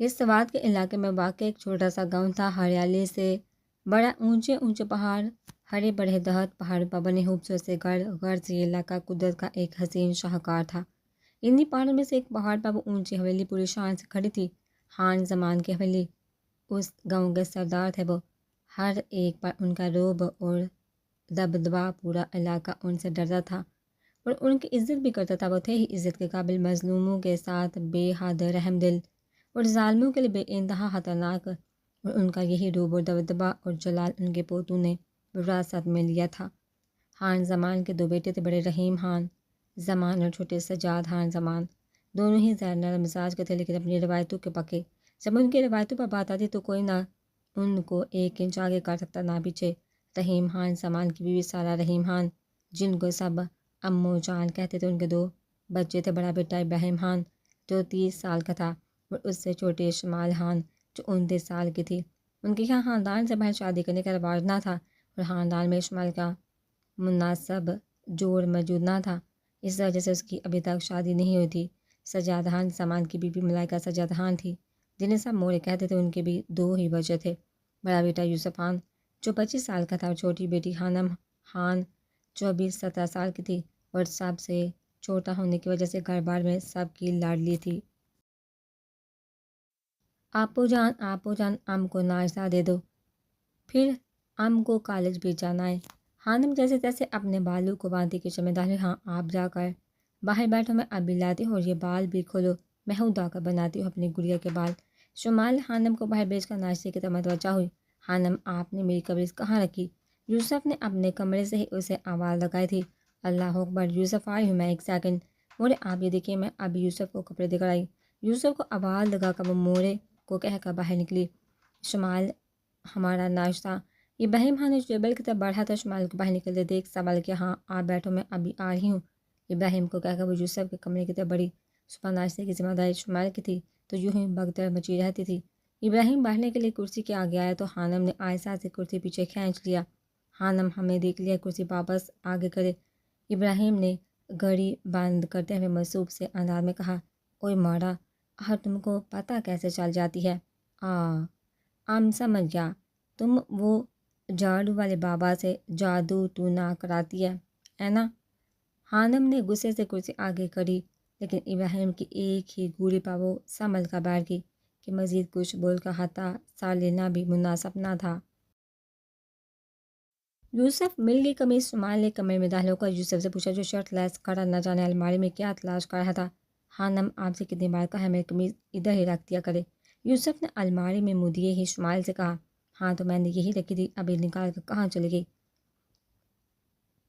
اس سوات کے علاقے میں واقع ایک چھوٹا سا گاؤں تھا۔ ہریالی سے بڑا اونچے اونچے پہاڑ، ہرے بڑے درخت، پہاڑوں پر بنے خوبصورت سے گھر، غرض یہ علاقہ قدرت کا ایک حسین شاہکار تھا۔ انہی پہاڑوں میں سے ایک پہاڑ پر وہ اونچی حویلی پوری شان سے کھڑی تھی، خان زمان کی حویلی۔ اس گاؤں کے سردار تھے وہ، ہر ایک پر ان کا رعب اور دبدبہ، پورا علاقہ ان سے ڈرتا تھا اور ان کی عزت بھی کرتا تھا۔ وہ تھے ہی عزت کے قابل، مظلوموں کے ساتھ بے حد رحم دل اور ظالموں کے لیے بے انتہا خطرناک، اور ان کا یہی رعب اور دبدبہ اور جلال ان کے پوتوں نے وراثت میں لیا تھا۔ خان زمان کے دو بیٹے تھے، بڑے رحیم خان زمان اور چھوٹے سجاد خان زمان۔ دونوں ہی زیادہ نرم مزاج کے تھے لیکن اپنی روایتوں کے پکے۔ جب ان کی روایتوں پر بات آتی تو کوئی نہ ان کو ایک انچ آگے کر سکتا نہ پیچھے۔ رحیم خان زمان کی بیوی سارہ رحیم خان، جن کو سب امو جان کہتے تھے، ان کے دو بچے تھے۔ بڑا بیٹا ابراہیم خان جو 30 سال کا تھا اور اس سے چھوٹی شمال خان جو 29 سال کی تھی۔ ان کے یہاں خاندان سے باہر شادی کرنے کا رواج نہ تھا اور خاندان میں شمال کا مناسب جوڑ موجود نہ تھا، اس وجہ سے اس کی ابھی تک شادی نہیں ہوئی تھی۔ سجاد خان زمان کی بیوی ملائکہ سجاد خان تھی، جنہیں سب مورے کہتے تھے۔ ان کے بھی 2 ہی بچے تھے، بڑا بیٹا یوسف خان جو 25 سال کا تھا اور چھوٹی بیٹی خانم خان جو ابھی 17 سال کی تھی اور سب سے چھوٹا ہونے کی وجہ سے گھر بار میں سب کی لاڈلی تھی۔ آپو جان ام کو ناشتہ دے دو، پھر ام کو کالج بھی جانا ہے۔ خانم جیسے تیسے اپنے بالوں کو باندھی کچن میں داخل، ہاں آپ جا کر باہر بیٹھو، میں ابھی لاتی ہوں، اور یہ بال بھی کھولو، میں خود آ کر بناتی ہوں اپنی گڑیا کے بال۔ شمال خانم کو باہر بھیج کر ناشتے کی طرف متوجہ ہوئی۔ خانم آپ نے میری قمیض کہاں رکھی؟ یوسف نے اپنے کمرے سے ہی اسے آواز لگائی تھی۔ اللہ اکبر، یوسف آئی ہوں میں، ایک سیکنڈ مورے آپ یہ دیکھیے، میں ابھی یوسف کو کپڑے دے کر آئی۔ یوسف کو آواز لگا کر وہ مورے کو کہہ کر باہر نکلی۔ شمال ہمارا ناشتہ۔ ابراہیم خان نے ٹیبل کی طرف بڑھا تو شمال کو باہر نکلتے دیکھ سوال کیا، ہاں آپ بیٹھو، میں ابھی آ رہی ہوں۔ ابراہیم کو کہہ کر وہ یوسف کے کمرے کی طرف بڑھی۔ صبح ناشتے کی ذمہ داری شمال کی تھی تو یوں ہی بھگدڑ مچی رہتی تھی۔ ابراہیم بیٹھنے کے لیے کرسی کے آگے آیا تو خانم نے آہستہ سے کرسی پیچھے کھینچ لیا۔ خانم ہمیں دیکھ لیا، کرسی واپس آگے کرے۔ ابراہیم نے گھڑی بند کرتے ہوئے معصوب سے انداز میں کہا، اوئے ماڑا، اور تم کو پتہ کیسے چل جاتی ہے؟ سمجھ گیا، تم وہ جھاڑو والے بابا سے جادو ٹونا کراتی ہے نا؟ خانم نے غصے سے کرسی آگے کری لیکن ابراہیم کی ایک ہی گولی پر وہ سنبھل کر بیٹھ گئی کہ مزید کچھ بول کر حتیٰ سا لینا بھی مناسب نہ تھا۔ یوسف مل گئی قمیض۔ شمال نے کمرے میں داخل ہو کر یوسف سے پوچھا جو شرٹ لیس کھڑا نہ جانے الماری میں کیا تلاش کر رہا تھا۔ خانم آپ سے کتنی بار کہا ہے میری قمیض ادھر ہی رکھ دیا کرے؟ یوسف نے الماری میں منہ دیے ہی شمال سے کہا، ہاں تو میں نے یہی رکھی تھی، ابھی نکال کر کہاں چلی گئی؟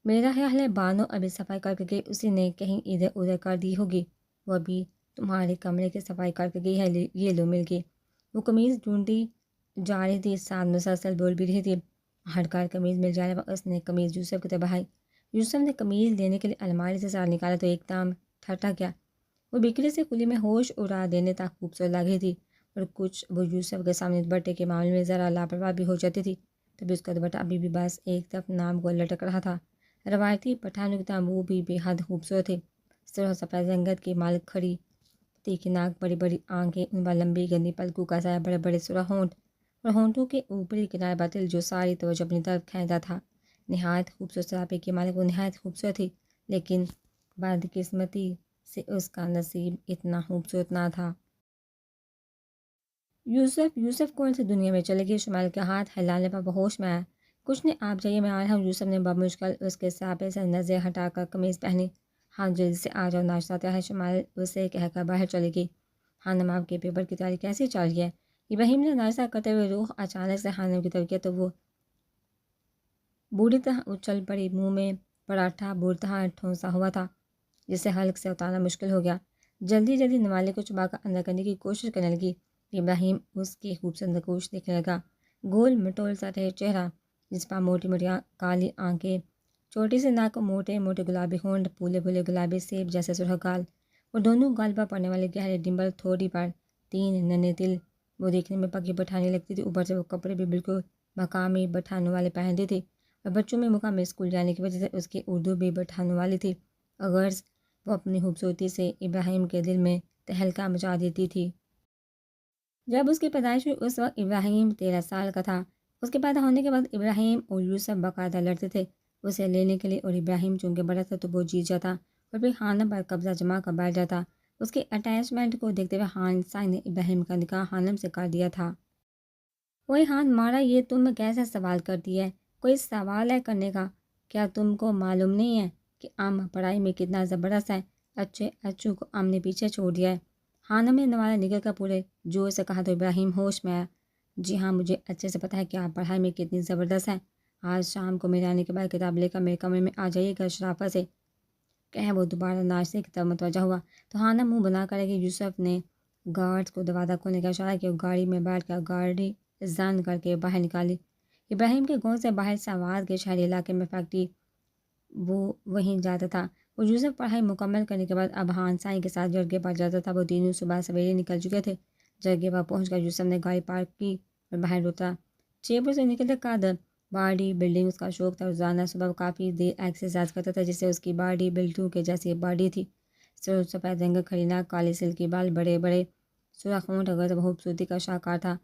میرا خیال ہے بانو ابھی صفائی کر کے گئی، اسی نے کہیں ادھر ادھر کر دی ہوگی، وہ ابھی تمہارے کمرے کی صفائی کر کے گئی ہے، یہ لو مل گئی۔ وہ قمیض ڈھونڈی جا رہی تھی، ساتھ مسلسل بول بھی رہی تھی۔ ہٹ کر قمیض مل جانے پر اس نے قمیض یوسف کی طرف بڑھائی۔ یوسف نے قمیض لینے کے لیے الماری سے ساتھ نکالا تو ایک دم ٹھٹک گیا۔ وہ بکھری سے کلی میں ہوش اڑا دینے تک خوبصورت لگ رہی تھی اور کچھ وہ یوسف کے سامنے دوپٹے کے معاملے میں ذرا لاپرواہ بھی ہو جاتی تھی، تبھی اس کا دوپٹہ ابھی بھی بس ایک طرف نام کو لٹک رہا تھا۔ روایتی پٹھانوں کی طرح وہ بھی بے حد خوبصورت تھی۔ سرخ سفید رنگت کی مالک کھڑی تیکھی ناک، بڑی بڑی آنکھیں، ان پر لمبی گندی پلکوں کا سایہ، بڑے بڑے سرخ ہونٹ اور ہونٹوں کے اوپری کنارے پر تل جو ساری توجہ اپنی طرف کھینچتا تھا۔ نہایت خوبصورت سراپے کی مالک وہ نہایت خوبصورت تھی لیکن بدقسمتی سے اس کا نصیب اتنا خوبصورت نہ تھا۔ یوسف کون سی دنیا میں چلے گئے؟ شمال کے ہاتھ ہلانے پر وہ ہوش میں آیا۔ کچھ نہیں، آپ جائیے، میں آ رہا ہوں۔ یوسف نے بمشکل اس کے سراپے سے نظر ہٹا کر قمیض پہنی۔ ہاں جلدی سے آ جاؤ، ناشتہ تیار ہے، شمال اسے کہہ کر باہر چلی گئی۔ خانم آپ کے پیپر کی تیاری کیسی چل رہی ہے؟ ابراہیم نے ناشتہ کرتے ہوئے رخ اچانک سے خانم کی طرف کیا تو وہ بوڑھی طرح اچھل پڑی، منہ میں پراٹھا بورتہا ٹھونسا ہوا تھا جسے حلق سے اتارنا مشکل ہو گیا۔ جلدی نوالے کو چبا کر اندر کرنے کی کوشش کرنے لگی۔ ابراہیم اس کی خوبصورت نقوش دیکھنے لگا، گول مٹول سا چہرہ جس پر موٹی موٹی کالی آنکھیں، چھوٹی سی ناک، موٹے موٹے گلابی ہونٹ، پھولے پھولے گلابی سیب جیسے سرخ گال اور دونوں گال پر پڑنے والے گہرے ڈمبل، تھوڑی پر 3 ننھے تل۔ وہ دیکھنے میں پکی پٹھانی لگتی تھی، اوپر سے وہ کپڑے بھی بالکل مقامی پٹھانوں والے پہنتی تھی اور بچوں میں مقامی اسکول جانے کی وجہ سے اس کی اردو بھی پٹھانوں والی تھی، غرض وہ اپنی خوبصورتی سے ابراہیم کے دل میں تہلکہ مچا دیتی تھی۔ جب اس کی پیدائش ہوئی اس وقت ابراہیم 13 سال کا تھا۔ اس کے پیدا ہونے کے بعد ابراہیم اور یوسف باقاعدہ لڑتے تھے اسے لینے کے لیے، اور ابراہیم چونکہ بڑا تھا تو وہ جیت جاتا اور پھر خانم پر قبضہ جما کر بیٹھ جاتا۔ اس کے اٹیچمنٹ کو دیکھتے ہوئے خان سائی نے ابراہیم کا نکاح خانم سے کر دیا تھا۔ اوئے خان مارا، یہ تم کیسا سوال کرتی ہے؟ کوئی سوال ہے کرنے کا؟ کیا تم کو معلوم نہیں ہے کہ ام پڑھائی میں کتنا زبردست ہے؟ اچھے اچو کو ام نے پیچھے چھوڑ دیا ہے۔ خانم نے نوالہ نکل کر پورے جوش سے کہا تو ابراہیم ہوش میں آیا۔ جی ہاں، مجھے اچھے سے پتہ ہے کہ آپ پڑھائی میں کتنی زبردست ہیں۔ آج شام کو میرے آنے کے بعد کتاب لے کر میرے کمرے میں آ جائیے گا شرافت سے، کہ وہ دوبارہ ناشتے کی طرف متوجہ ہوا تو خانم منہ بنا کر کہ یوسف نے گارڈ کو دروازہ کھولنے کا اشارہ کیا اور گاڑی میں بیٹھ کر گاڑی زن کر کے باہر نکالی۔ ابراہیم کے گھر سے باہر سوات کے شہری علاقے میں فیکٹری وہ وہیں جاتا تھا، اور یوسف پڑھائی مکمل کرنے کے بعد اب خان سائی کے ساتھ جرگے پر جاتا تھا۔ وہ تینوں صبح سویرے نکل چکے تھے۔ جرگے پر پہنچ کر یوسف نے گاڑی پارک کی اور باہر اترا۔ چیپور سے نکلتے قدر باڈی بلڈنگ اس کا شوق تھا۔ روزانہ صبح وہ کافی دیر ایکسرسائز کرتا تھا جس سے اس کی باڈی بلڈوں کے جیسی باڈی تھی۔ سفید رنگ کھڑی ناک، کالے سلکی بال، بڑے بڑے سرخ ہونٹ اور خوبصورتی کا شاہکار تھا۔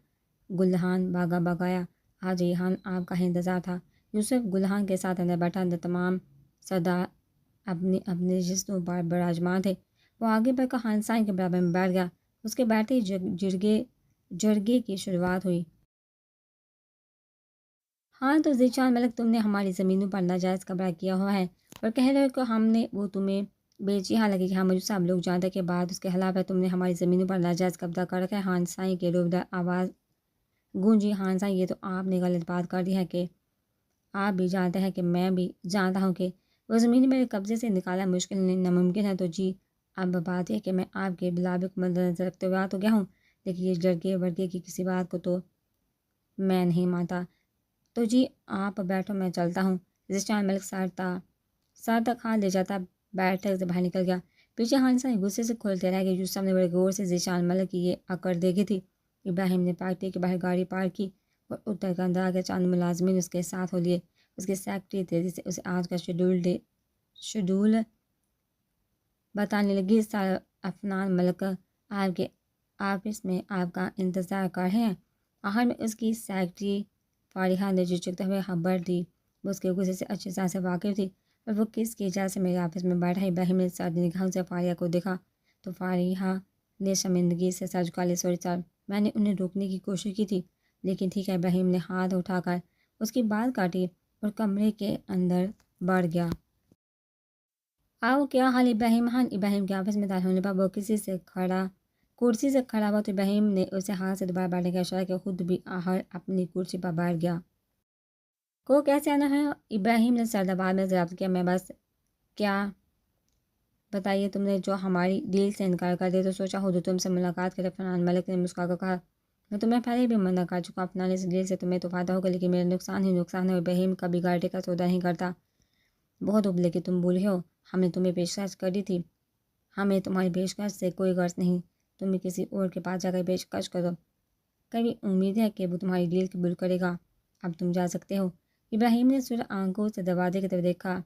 گلہان باغا بگایا، آج ریحان آپ کا انتظار تھا۔ یوسف گلہان کے ساتھ اندر بیٹھا، اندر تمام سردار اپنی اپنی نشستوں پر براجمان تھے۔ وہ آگے بڑھ کر خان سائی کے برابر میں بیٹھ گیا۔ اس کے بیٹھتے ہی جرگے کی شروعات ہوئی۔ ہاں تو ذیشان ملک، تم نے ہماری زمینوں پر ناجائز قبضہ کیا ہوا ہے اور کہہ رہے ہو کہ ہم نے وہ تمہیں بیچی، حالانکہ ہم سب لوگ جانتے کہ بعد اس کے خلاف ہے، تم نے ہماری زمینوں پر ناجائز قبضہ کر رکھا ہے۔ خان سائی کے روبدار آواز گونجی۔ خان سائی، یہ تو آپ نے غلط بات کر دی ہے، کہ آپ بھی جانتے ہیں کہ میں بھی جانتا ہوں کہ وہ زمین میرے قبضے سے نکالا مشکل نہیں ناممکن ہے۔ تو جی اب بات ہے کہ میں آپ کے بلاوے کو مد نظر رکھتے ہوئے آ تو گیا ہوں، لیکن یہ جرگے ورگے کی کسی بات کو تو میں نہیں مانتا۔ تو جی آپ بیٹھو، میں چلتا ہوں۔ ذیشان ملک سر تک ہاتھ لے جاتا بیٹھک سے باہر نکل گیا۔ پیچھے خان سائی غصے سے کھولتے رہ گئے۔ یوسف نے بڑے غور سے ذیشان ملک کی یہ اکڑ دیکھی تھی۔ ابراہیم نے فیکٹری کے باہر گاڑی پارک کی اور اتر کر اندر آ کے چند ملازمین اس کے ساتھ ہو لیے۔ اس کے سیکرٹری تیزی سے اسے آج کا شیڈول بتانے لگی۔ سر عفنان ملک آپ کے آفس میں آپ کا انتظار کر رہے ہیں۔ آخر میں اس کی سیکرٹری فارحہ نے جھجکتے ہوئے خبر دی۔ وہ اس کے غصے سے اچھی طرح سے واقف تھی اور وہ کس کی اجازت سے میرے آفس میں بیٹھا ہے؟ ابراہیم نے سرد نگاہوں سے فارحہ کو دیکھا تو فارحہ نے شرمندگی سے سر جھکا لیا۔ سوری سر، میں نے انہیں روکنے کی کوشش کی تھی، لیکن ٹھیک ہے۔ ابراہیم نے ہاتھ اٹھا کر اس کی بات کاٹی اور کمرے کے اندر بڑھ گیا۔ آؤ، کیا حال ابراہیم خان؟ ابراہیم کے آفس میں داخل ہونے پر وہ کرسی سے کھڑا ہوا تو ابراہیم نے اسے ہاتھ سے دوبارہ بیٹھنے کا اشارہ کیا۔ خود بھی آخر اپنی کرسی پر بیٹھ گیا۔ کو کیسے آنا ہے؟ ابراہیم نے سرد آواز میں ضابط کیا۔ میں بس کیا بتائیے، تم نے جو ہماری ڈیل سے انکار کر دیا تو سوچا ہو تو تم سے ملاقات کرے۔ عفنان ملک نے مسکرا کر کہا، میں تمہیں پہلے بھی منع کر چکا ہوں، عفنان اس ڈیل سے تمہیں تو فائدہ ہوگا لیکن میرا نقصان ہی نقصان ہے۔ اور ابراہیم کبھی گھاٹے کا سودا نہیں کرتا۔ بہت ابلے کہ تم بھولے ہو، ہم نے تمہیں پیشکش کری تھی۔ ہمیں تمہاری پیشکش سے کوئی غرض نہیں، تمہیں کسی اور کے پاس جا کر پیشکش کرو۔ کبھی امید ہے کہ وہ تمہاری ڈیل قبول کرے گا۔ اب تم جا سکتے ہو۔ ابراہیم نے سرخ آنکھوں سے دروازے کی طرف دیکھا،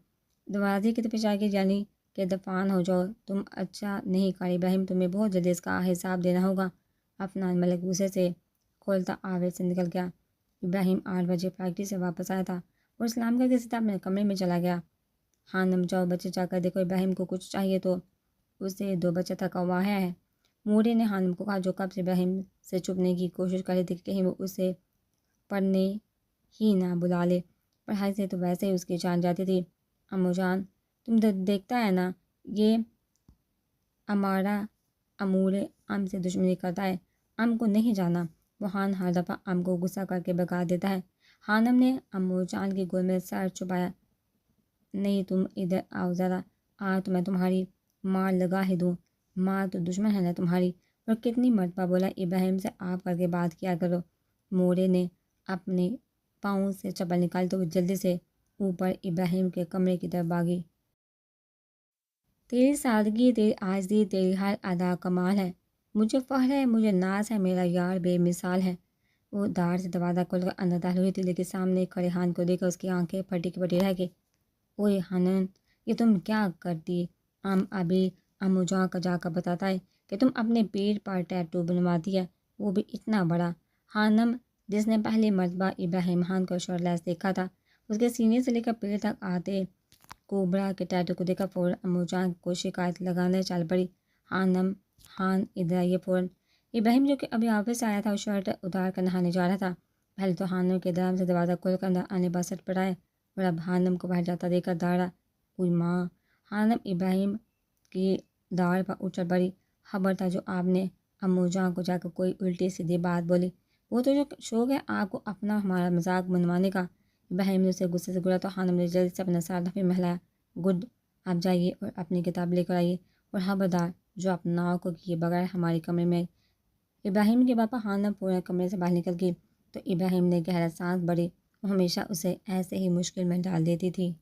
دروازے کی طرف اشارہ کیا، یعنی کہ دفان ہو جاؤ، تم اچھا نہیں کر ابراہیم، تمہیں بہت جلدی اس کا حساب دینا ہوگا۔ عفنان ملک غصے سے کھولتا آویز سے نکل گیا۔ ابراہیم 8 بجے فیکٹری سے واپس آیا تھا اور سلام کر کے سیدھا اپنے کمرے میں چلا گیا۔ خانم، جاؤ بچے جا کر دیکھو، ابراہیم کو کچھ چاہیے تو اسے 2 بچے تھکا ہوا ہے۔ مورے نے خانم کو کہا، جو کب سے ابراہیم سے چھپنے کی کوشش کر رہی تھی کہ کہیں وہ اسے پڑھنے ہی نہ بلا لے۔ پڑھائی سے تو ویسے ہی اس کی جان جاتی تھی۔ امو جان، تم دیکھتا ہے نا، یہ ہمارا امور ام سے دشمنی کرتا ہے، ام کو نہیں جانا۔ وہ خان ہر دفعہ ام کو غصہ کر کے بگا دیتا ہے۔ خانم نے امو جان کی گود میں سر چھپایا۔ نہیں، تم ادھر آؤ ذرا، آج تو میں تمہاری مار لگا ہی دوں۔ ماں تو دشمن ہے نا تمہاری، اور کتنی مرتبہ بولا ابراہیم سے آپ کر کے بات کیا کرو۔ مورے نے اپنے پاؤں سے چپل نکالی تو وہ جلدی سے اوپر ابراہیم کے کمرے کی طرف بھاگی۔ تیری سادگی، تیری عاجزی، تیری ہر ادا کمال ہے، مجھے فخر ہے، مجھے ناز ہے، میرا یار بے مثال ہے۔ وہ دھاڑ سے دروازہ کھول کر اندر داخل ہوئی تھی، لیکن سامنے کھڑے خان کو دیکھ کر اس کی آنکھیں پھٹی کی پھٹی رہ گئی۔ اوئے حنان، یہ تم کیا کرتی؟ ابھی امو جان کا جا کر بتاتا ہے کہ تم اپنے پیٹ پر ٹیٹو بنواتی ہے۔ وہ بھی اتنا بڑا۔ خانم جس نے پہلی مرتبہ ابراہیم خان کو شورلیس دیکھا تھا، اس کے سینے سے لے کر پیر تک آتے کوبرا کے ٹیٹو کو دیکھا فوراً امو جان کو شکایت لگانے چل پڑی۔ خانم خان ادھر آئیے فوراً۔ ابراہیم جو کہ ابھی آفس سے آیا تھا، وہ شرٹ اتار کر نہانے جا رہا تھا۔ پہلے تو خانم کے درام سے دروازہ کھول کر اندر آنے بسٹ پڑائے اور اب خانم کو باہر جاتا دیکھ کر دوڑا۔ اوئی ماں! خانم ابراہیم کی داڑھ پر اچھل پڑی۔ خبر تھا جو آپ نے امو جان کو جا کر کوئی الٹی سیدھی بات بولی۔ وہ تو جو شوق ہے آپ کو اپنا ہمارا مذاق بنوانے کا۔ ابراہیم نے اسے غصے سے گرا تو خانم نے جلدی سے اپنا سر دفعہ میں ہلایا۔ گڈ، آپ جائیے اور اپنی کتاب لے کر آئیے، اور خبردار جو آپ ناؤ کو کیے بغیر ہمارے کمرے میں۔ ابراہیم کے پاپا خانم پورے کمرے سے باہر نکل گئی تو ابراہیم نے گہرا سانس بھری۔ وہ ہمیشہ اسے ایسے ہی مشکل میں ڈال دیتی تھی۔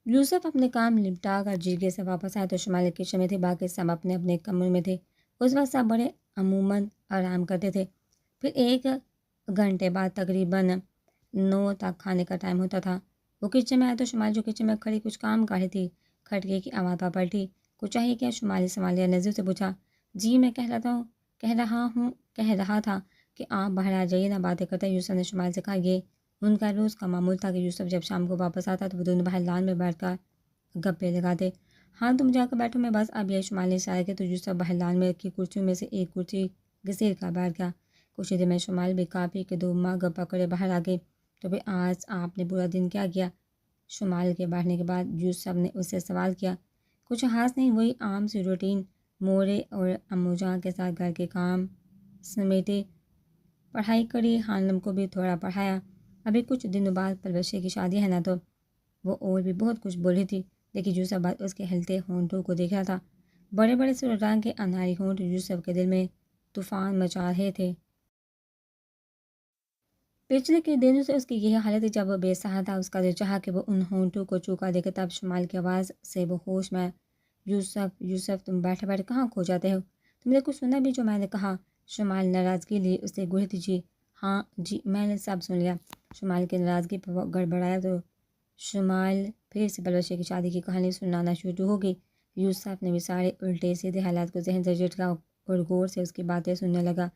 یوسف اپنے کام نپٹا کر جرگے سے واپس آئے تو شمالی کچن میں تھے، باقی سب اپنے اپنے کمروں میں تھے۔ اس وقت سب بڑے عموماً آرام کرتے تھے۔ پھر 1 گھنٹے بعد تقریباً 9 تک کھانے کا ٹائم ہوتا تھا۔ وہ کچن میں آئے تو شمالی جو کچن میں کھڑی کچھ کام کر رہی تھی، کھٹکے کی آواز پر پلٹی۔ کچھ چاہیے کیا؟ شمالی سنوار لیا نظر سے پوچھا۔ جی میں کہہ رہا تھا کہ آپ باہر آ جائیے نا، باتیں کرتے یوسف نے شمالی سے کہا۔ یہ ان کا روز کا معمول تھا کہ یوسف جب شام کو واپس آتا تو وہ دونوں باہر لان میں بیٹھ کر گپے لگاتے۔ ہاں تم جا کر بیٹھو، میں بس اب یہ شمالی اشارہ کیا تو یوسف باہر لان میں رکھی کرسیوں میں سے ایک کرسی گھسیٹ کر بیٹھ گیا۔ کچھ دیر میں شمال بھی کافی کے 2 مگ پکڑے باہر آ گئی۔ تو پھر آج آپ نے پورا دن کیا کیا؟ شمال کے بیٹھنے کے بعد یوسف نے اس سے سوال کیا۔ کچھ خاص نہیں، وہی عام سی روٹین، مورے اور امو جان کے ساتھ گھر کے کام سمیٹے، پڑھائی کری، خانم کو بھی تھوڑا پڑھایا۔ ابھی کچھ دنوں بعد پلوشے کی شادی ہے نا، تو وہ اور بھی بہت کچھ بول رہی تھی، لیکن یوسف بعد اس کے ہلتے ہونٹوں کو دیکھ رہا تھا۔ بڑے بڑے سے رنگ کے انہاری ہونٹ یوسف کے دل میں طوفان مچا رہے تھے۔ پچھلے کئی دنوں سے اس کی یہی حالت تھی۔ جب وہ بے سہارا تھا، اس کا دل چاہا کہ وہ ان ہونٹوں کو چو کر دیکھے، تب شمال کی آواز سے وہ ہوش میں۔ یوسف تم بیٹھے بیٹھے کہاں کھو جاتے ہو؟ تم نے کچھ سنا بھی جو میں نے کہا؟ شمال ناراضگی لی اسے گڑی تھی۔ جی ہاں جی میں نے سب سن لیا۔ شمال کی ناراضگی پر گڑبڑایا تو شمال پھر سے پلوشے کی شادی کی کہانی سنانا شروع ہو گئی۔ یوسف نے بھی سارے الٹے سیدھے حالات کو ذہن سے جھٹکا اور غور سے اس کی باتیں سننے لگا۔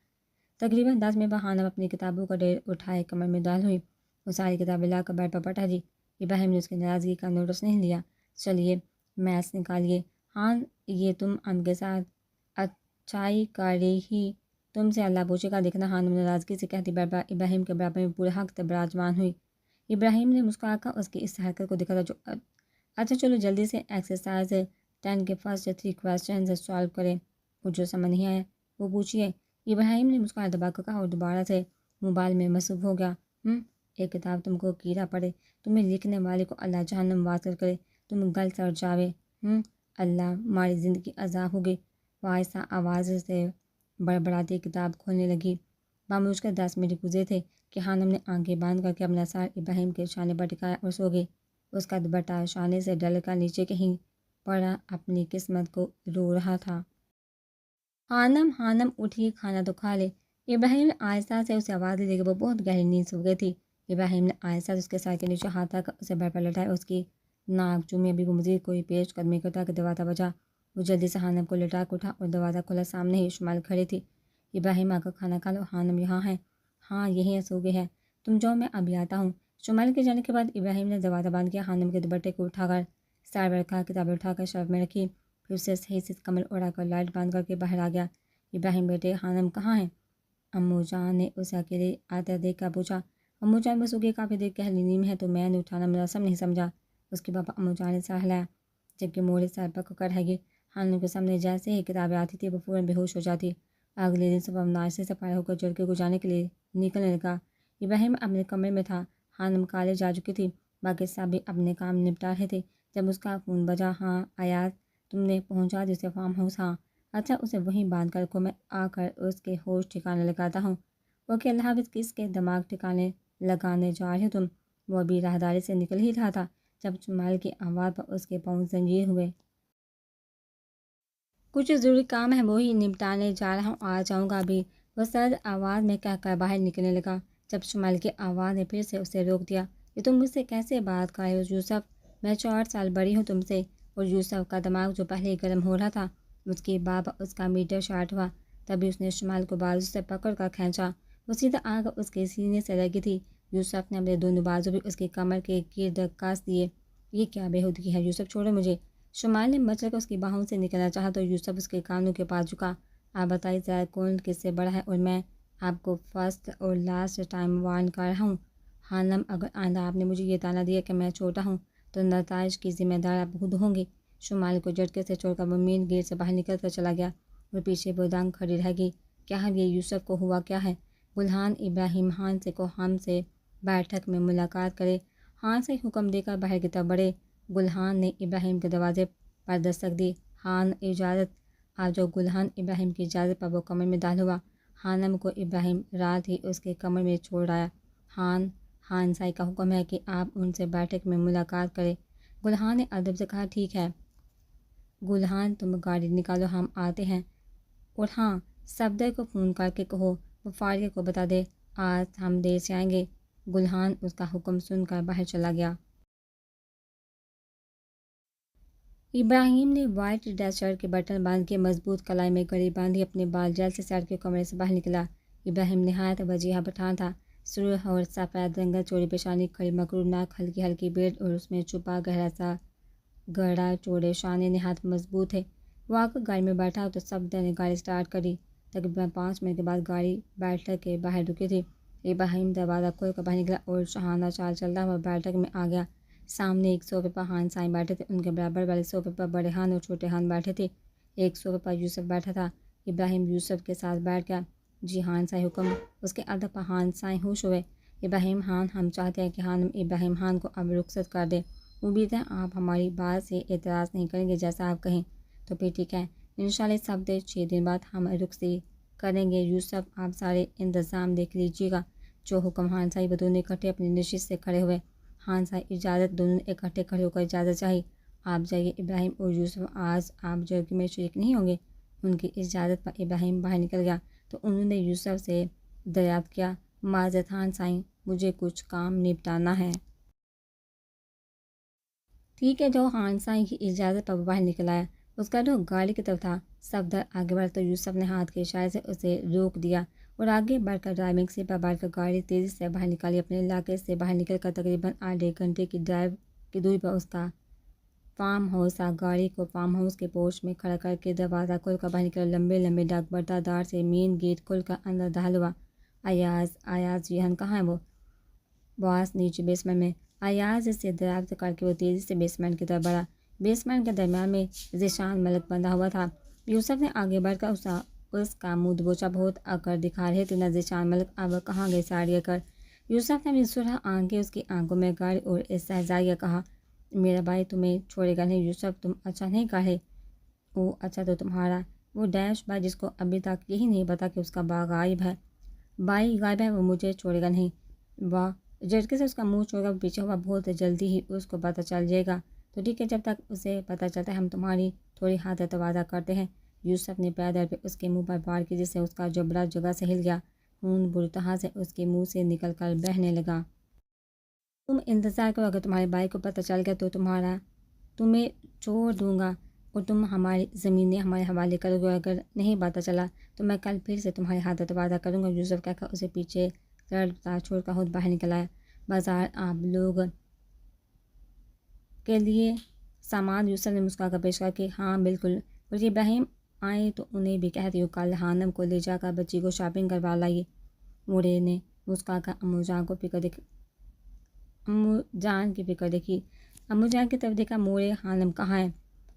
تقریباً 10 منٹ بعد خانم اپنی کتابوں کا ڈھیر اٹھائے کمر میں داخل ہوئی۔ وہ ساری کتابیں لا کر بیڈ پر پٹا دی۔ ابراہیم نے اس کی ناراضگی کا نوٹس نہیں لیا۔ چلیے میس نکالیے۔ ہاں یہ تم ام کے ساتھ اچھائی کر رہی ہی، تم سے اللہ پوچھے گا دیکھنا، خانم ناراضگی سے کہتی بیڈ پر ابراہیم کے برابر میں پورے حق سے براجمان ہوئی۔ ابراہیم نے مسکرا کر اس کی اس حرکت کو دیکھا تھا جو اچھا چلو جلدی سے ایکسرسائز 10 کے فرسٹ 3 کویسچنز سالو کریں، اور جو سمجھ نہیں آیا وہ پوچھیے۔ ابراہیم نے مسکراہٹ دبا کر کہا اور دوبارہ سے موبائل میں مصروف ہو گیا۔ ایک کتاب تم کو کیڑا پڑے، تمہیں لکھنے والے کو اللہ جہنم واصل کرے، تم گل سڑ جاوے، اللہ ہماری زندگی عذاب ہو گئی۔ وہ آہستہ آواز سے بڑبڑاتی کتاب کھولنے لگی۔ بامشکل 10 منٹ گزرے تھے کہ خانم نے آنکھیں باندھ کر کے اپنا سر ابراہیم کے شانے پر ٹکایا اور سو گئی۔ اس کا دوپٹہ شانے سے ڈل کر نیچے کہیں پڑا اپنی قسمت کو رو رہا تھا۔ خانم اٹھی، کھانا تو کھا لے۔ ابراہیم نے آہستہ سے اسے آواز دی، لیکن وہ بہت گہری نیند سو گئی تھی۔ ابراہیم نے آہستہ سے اس کے سر کے نیچے ہاتھ رکھ اسے بیڈ پر لٹایا اور اس کی ناک چومی۔ ابھی وہ مزید کوئی پیش قدمی کرتا کہ دروازہ بجا۔ وہ جلدی سے خانم کو لٹا کر اٹھا اور دروازہ کھولا۔ سامنے ہی شمال کھڑی تھی۔ ابراہیم آ کر کھانا کھا لو۔ خانم یہاں ہے؟ ہاں یہیں ہے، سو گئی ہے۔ تم جاؤ میں ابھی آتا ہوں۔ شمال کے جانے کے بعد ابراہیم نے دروازہ بند کیا، خانم کے دوپٹے کو اٹھا کر سر پر رکھا، کتابیں اٹھا کر شیلف میں رکھی، پھر اسے صحیح سے کمر اڑا کر لائٹ بند کر کے باہر آ گیا۔ ابراہیم بیٹے خانم کہاں ہیں؟ امو جان نے اسے اکیلے آتے دیکھ کر پوچھا۔ امو جان بس ہو گئی، کافی دیر گہری نیند میں ہے تو میں نے اٹھانا مناسب نہیں سمجھا۔ اس کے پاپا امو جان نے سر ہلایا، جبکہ مورے سر پکڑ کر رہ گئی۔ خانم کے سامنے جیسے ہی کتابیں آتی تھی وہ فوراً بے ہوش ہو جاتی۔ اگلے دن صبح ناشتے سے فارغ ہو کر جڑکے کو جانے کے لیے نکلنے لگا۔ ابراہیم اپنے کمرے میں تھا، خانم کالج جا چکی تھی، باقی سب بھی اپنے کام نپٹا رہے تھے جب اس کا فون بجا۔ ہاں ایاز، تم نے پہنچا دی اسے فارم ہاؤس؟ ہاں اچھا اسے وہیں باندھ کر رکھو، میں آ کر اس کے ہوش ٹھکانے لگاتا ہوں۔ اوکے اللہ حافظ۔ کس کے دماغ ٹھکانے لگانے جا رہے ہو تم؟ وہ ابھی راہداری سے نکل ہی رہا تھا جب شمال کی آواز پر اس کے پاؤں زنجیر ہوئے۔ کچھ ضروری کام ہے وہی نپٹانے جا رہا ہوں، آ جاؤں گا ابھی، وہ سرد آواز میں کہہ کر باہر نکلنے لگا جب شمال کی آواز نے پھر سے اسے روک دیا۔ یہ تم مجھ سے کیسے بات کر رہے ہو یوسف؟ میں 4 سال بڑی ہوں تم سے۔ اور یوسف کا دماغ جو پہلے ہی گرم ہو رہا تھا، اس کی بات پر اس کا میٹر شارٹ ہوا۔ تبھی اس نے شمال کو بازو سے پکڑ کر کھینچا۔ وہ سیدھا آ کر اس کے سینے سے لگی تھی۔ یوسف نے اپنے دونوں بازو بھی اس کی کمر کے گرد کاس دیے۔ یہ کیا بےہودگی ہے، یوسف چھوڑو مجھے۔ شمال نے مچل کر اس کی باہوں سے نکلنا چاہا تو یوسف اس کے کانوں کے پاس جھکا۔ آپ بتائیے ذرا کون کس سے بڑا ہے، اور میں آپ کو فرسٹ اور لاسٹ ٹائم وارن کر رہا ہوں خانم، اگر آئندہ آپ نے مجھے یہ طعنہ دیا کہ میں چھوٹا ہوں تو نتائج کی ذمہ دار آپ خود ہوں گے۔ شمال کو جھٹکے سے چھوڑ کر وہ مین گیٹ سے باہر نکل کر چلا گیا اور پیچھے وہ دنگ کھڑی رہ گئی۔ کیا ہے یہ، یوسف کو ہوا کیا ہے؟ گلحان ابراہیم خان سے کو ہم سے بیٹھک میں ملاقات کرے۔ خان سے حکم دے کر باہر کی طرف بڑھے۔ گلحان نے ابراہیم کے دروازے پر دستک دی۔ خان اجازت۔ آج جو گلحان ابراہیم کی اجازت پر وہ کمرے میں داخل ہوا۔ خانم کو ابراہیم رات ہی اس کے کمرے میں چھوڑ آیا۔ خان سائی کا حکم ہے کہ آپ ان سے بیٹھک میں ملاقات کریں۔ گلحان نے ادب سے کہا ٹھیک ہے۔ گلحان تم گاڑی نکالو، ہم آتے ہیں، اور ہاں صفدر کو فون کر کے کہو وہ فاریہ کو بتا دے آج ہم دیر سے آئیں گے۔ گلحان اس کا حکم سن کر باہر چلا گیا۔ ابراہیم نے وائٹ ڈریس شرٹ کے بٹن باندھ کے مضبوط کلائی میں گھڑی باندھی اپنے بال جلد سے سیٹ کے کمرے سے باہر نکلا۔ ابراہیم نہایت وجیہہ پٹھان تھا۔ سرخ اور سفید رنگت چوڑی پیشانی، کھڑی مکرو ناک، ہلکی ہلکی بیرڈ اور اس میں چھپا گہرا سا گڑھا، چوڑے شانے نہایت مضبوط تھے۔ وہ آ کر گاڑی میں بیٹھا تو صفدر نے گاڑی سٹارٹ کری۔ تقریباً 5 منٹ کے بعد گاڑی بیٹھک کے باہر رکی تھی۔ ابراہیم دروازہ کھول کر باہر نکلا اور شاہانہ چال چلتا ہوا بیٹھک میں آ گیا۔ سامنے ایک صوفے پر خان سائیں بیٹھے تھے، ان کے برابر والے صوفے پر بڑے خان اور چھوٹے خان بیٹھے تھے۔ ایک صوفے پر یوسف بیٹھا تھا۔ ابراہیم یوسف کے ساتھ بیٹھ گیا۔ جی خان سائیں حکم۔ اس کے ادب پر خان سائیں ہوش ہوئے۔ ابراہیم خان، ہم چاہتے ہیں کہ خانم ابراہیم خان کو اب رخصت کر دیں۔ امید ہے آپ ہماری بات سے اعتراض نہیں کریں گے، جیسا آپ کہیں تو پھر ٹھیک ہے۔ انشاءاللہ صفدر 6 دن بعد ہم رخصتی کریں گے۔ یوسف آپ سارے انتظام دیکھ لیجیے گا۔ جو حکم خان سائیں۔ وہ دونوں اکٹھے اپنی نشست سے کھڑے ہوئے۔ خان سائیں اجازت۔ دونوں نے اکٹھے کھڑے ہو کر اجازت چاہی۔ آپ جائیے، ابراہیم اور یوسف آج آپ جرگے میں شریک نہیں ہوں گے۔ ان کی اجازت پر ابراہیم باہر نکل گیا تو انہوں نے یوسف سے دریافت کیا معذرت خان سائیں، مجھے کچھ کام نپٹانا ہے۔ ٹھیک ہے جو خان سائیں کی اجازت پر وہ باہر نکل آیا۔ اس کا رخ گاڑی کی طرف تھا۔ صفدر آگے بڑھا تو یوسف نے ہاتھ کے اشارے سے اسے روک دیا اور آگے بڑھ کر ڈرائیونگ سیٹ پر بیٹھ کر گاڑی تیزی سے باہر نکالی۔ اپنے علاقے سے باہر نکل کر تقریباً آدھے گھنٹے کی ڈرائیو کی دوری پر اس کا فارم ہاؤس تھا۔ گاڑی کو فارم ہاؤس کے پورچ میں کھڑا کر کے دروازہ کھول کر باہر نکلا۔ لمبے لمبے ڈاک بردار دار سے مین گیٹ کھول کر اندر داخل ہوا۔ ایاز جیہان کہاں ہے وہ؟ باس نیچے بیسمنٹ میں۔ ایاز سے دریافت کر کے وہ تیزی سے بیسمنٹ کی طرف بڑھا۔ بیسمنٹ کے درمیان میں ذیشان ملک بندھا ہوا تھا۔ یوسف نے آگے بڑھ کر اس کا منہ دبوچا بہت اکڑ دکھا رہے تھے نہ ذیشان ملک، اب کہاں گئے ساری اکڑ؟ یوسف نے اپنی سرخ آنکھیں اس کی آنکھوں میں گاڑی اور استہزائیہ کہا میرا بھائی تمہیں چھوڑے گا نہیں یوسف، تم اچھا نہیں کر رہے۔ او اچھا تو تمہارا وہ ڈیش بھائی جس کو ابھی تک یہی نہیں پتا کہ اس کا باغ غائب ہے، بھائی غائب ہے، وہ مجھے چھوڑے گا نہیں۔ واہ! جھٹکے سے اس کا منہ چھوڑ کر پیچھے ہوا۔ بہت جلدی ہی اس کو پتہ چل جائے گا، تو ٹھیک ہے جب تک اسے پتہ چلتا ہے ہم تمہاری تھوڑی حد تواضع کرتے ہیں۔ یوسف نے پیدل پہ اس کے منہ پر وار کی جس سے اس کا جبڑا جگہ سے ہل گیا۔ خون بری طرح سے اس کے منہ سے نکل کر بہنے لگا۔ تم انتظار کرو، اگر تمہارے بھائی کو پتہ چل گیا تو تمہیں چھوڑ دوں گا اور تم ہماری زمینیں ہمارے حوالے کرو گے، اگر نہیں پتہ چلا تو میں کل پھر سے تمہاری حد تواضع کروں گا۔ یوسف کہہ کر اسے پیچھے لڑتا چھوڑ کر خود باہر نکل آیا۔ بازار آپ لوگ کے لیے سامان یوسف نے مسکرا کر پیش کر کے ہاں بالکل، اور ابراہیم آئے تو انہیں بھی کہہ دیو کل خانم کو لے جا کر بچی کو شاپنگ کروا لائیے۔ موڑے نے مسکرا کر امو جان کی فکر دیکھی۔ امو جان کی طرف دیکھا۔ موڑے خانم کہاں ہے؟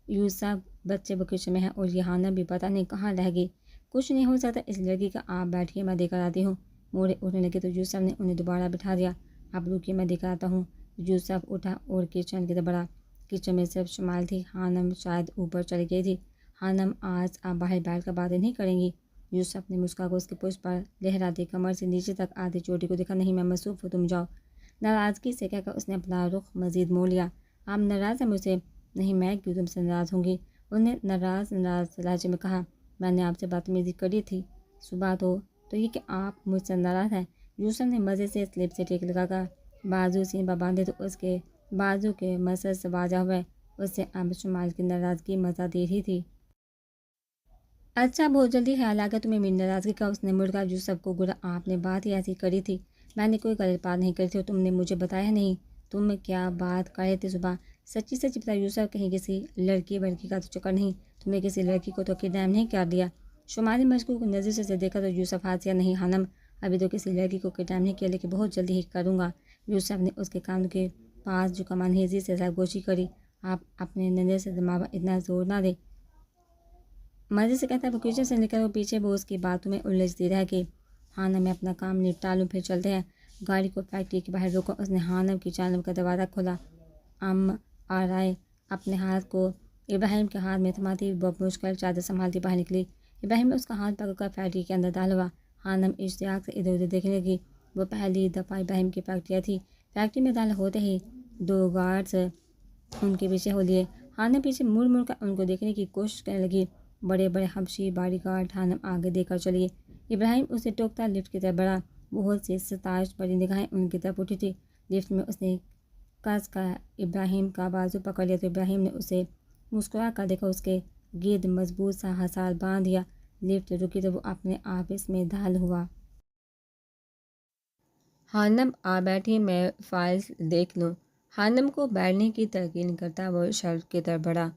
یوسف بچے وہ کچن میں ہے اور یہ خانم بھی پتہ نہیں کہاں رہ گئی۔ کچھ نہیں ہو سکتا اس لڑکی کا، آپ بیٹھیے میں دے کر آتی ہوں۔ موڑے اٹھنے لگے تو یوسف نے انہیں دوبارہ بٹھا دیا۔ آپ رکیے میں دے کر آتا ہوں۔ یوسف اٹھا اور کچن کی طرف بڑھا۔ کچن میں صرف شمال تھی، خانم شاید اوپر چلی گئی تھی۔ خانم آج آپ باہر بیٹھ کر باتیں نہیں کریں گی؟ یوسف نے مسکرا کر اس کے پشت پر لہراتی کمر سے نیچے تک آدھی چوٹی کو دیکھا۔ نہیں میں مصروف ہوں، تم جاؤ، ناراضگی سے کہہ کر اس نے اپنا رخ مزید موڑ لیا۔ آپ ناراض ہیں مجھ سے؟ نہیں میں کیوں تم سے ناراض ہوں گی، انہوں نے ناراض لہجے میں کہا۔ میں نے آپ سے بدتمیزی کری تھی صبح تو یہ کہ آپ مجھ سے ناراض ہیں؟ یوسف نے مزے سے سلپ سے ٹیک لگا کر بازو سینے پر باندھے تو اس کے بازو کے مسل واضح ہوئے۔ اس سے اب شمال کی ناراضگی مزہ دے رہی تھی۔ اچھا بہت جلدی خیال آ گیا تمہیں میری ناراضگی کا۔ اس نے مڑ کر یوسف کو گرا، آپ نے بات ہی ایسی کری تھی، میں نے کوئی غلط بات نہیں کری تھی اور تم نے مجھے بتایا نہیں، تم کیا بات کر رہے تھے صبح؟ سچی سچی بتا یوسف، کہیں کسی لڑکی وڑکی کا تو چکر نہیں؟ تم نے کسی لڑکی کو تو کڈنیپ نہیں کر دیا؟ شمالی مشکوک نظر سے دیکھا تو یوسف ہاتھیا نہیں خانم، ابھی تو کسی لڑکی کو کڈنیپ نہیں کیا، لیکن بہت جلدی ہی کروں گا۔ یوسف نے اس کے کانوں کے پاس جو کمان ہیزی سے سرگوشی کری، آپ اپنے نظر سے دماغ اتنا زور نہ دے۔ مرضی سے کہتا ہے وہ کچن سے نکل وہ پیچھے وہ اس کی باتوں میں الجھتی رہ گئی۔ ہانا میں اپنا کام نپٹا لوں پھر چلتے ہیں، گاڑی کو فیکٹری کے باہر روکا۔ اس نے ہانم کی جانب کا دروازہ کھولا۔ آرائے اپنے ہاتھ کو ابراہیم کے ہاتھ میں تھماتی بہت مشکل چادر سنبھالتی باہر نکلی۔ ابراہیم نے اس کا ہاتھ پکڑ کر فیکٹری کے اندر داخل ہوا۔ ہانم اشتیاق سے ادھر ادھر دیکھنے لگی، وہ پہلی دفعہ ابراہیم کی فیکٹری تھی۔ فیکٹری میں داخل ہوتے ہی 2 گارڈز ان کے پیچھے ہو لیے۔ ہانم پیچھے مڑ مڑ کر ان کو دیکھنے کی کوشش کرنے لگی، بڑے بڑے حبشی باڈی گارڈ۔ ہانم آگے دے کر چلی، ابراہیم اسے ٹوکتا لفٹ کی طرف بڑھا، بہت سی ستائش بھری نگاہیں ان کی طرف اٹھی تھی۔ لفٹ میں اس نے کس کر ابراہیم کا بازو پکڑ لیا تو ابراہیم نے اسے مسکرا کر دیکھا، اس کے گرد مضبوط سا حصار باندھ دیا۔ لفٹ رکی تو وہ اپنے آفس میں داخل ہوا۔ ہانم آ بیٹھی، میں فائلز دیکھ لوں؟ ہانم کو بیٹھنے کی تلقین کرتا وہ شیلف کی طرف بڑھا،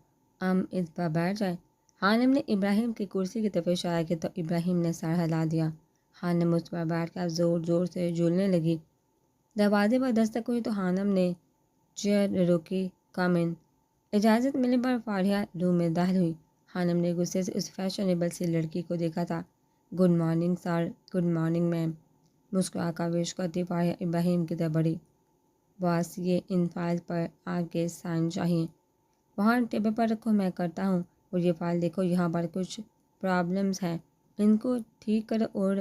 اس پر بیٹھ جائیں۔ ہانم نے ابراہیم کی کرسی کی طرف اشارہ کیا تو ابراہیم نے سر ہلا دیا۔ ہانم اس پر بیٹھ کر زور زور سے جھولنے لگی۔ دروازے پر دستک ہوئی تو ہانم نے چیئر روکی، کم ان۔ اجازت ملنے پر فاریہ روم میں داخل ہوئی۔ ہانم نے غصے سے اس فیشنیبل سی لڑکی کو دیکھا تھا۔ Good morning sir, good morning ma'am, مسکرا کر وش کرتی فاریہ ابراہیم کی طرف بڑھی۔ باس یہ ان فائل پر آپ کے سائن چاہیے۔ وہاں ٹیبل پر رکھو، میں کرتا ہوں۔ اور یہ فائل دیکھو، یہاں پر کچھ پرابلمز ہیں، ان کو ٹھیک کرو اور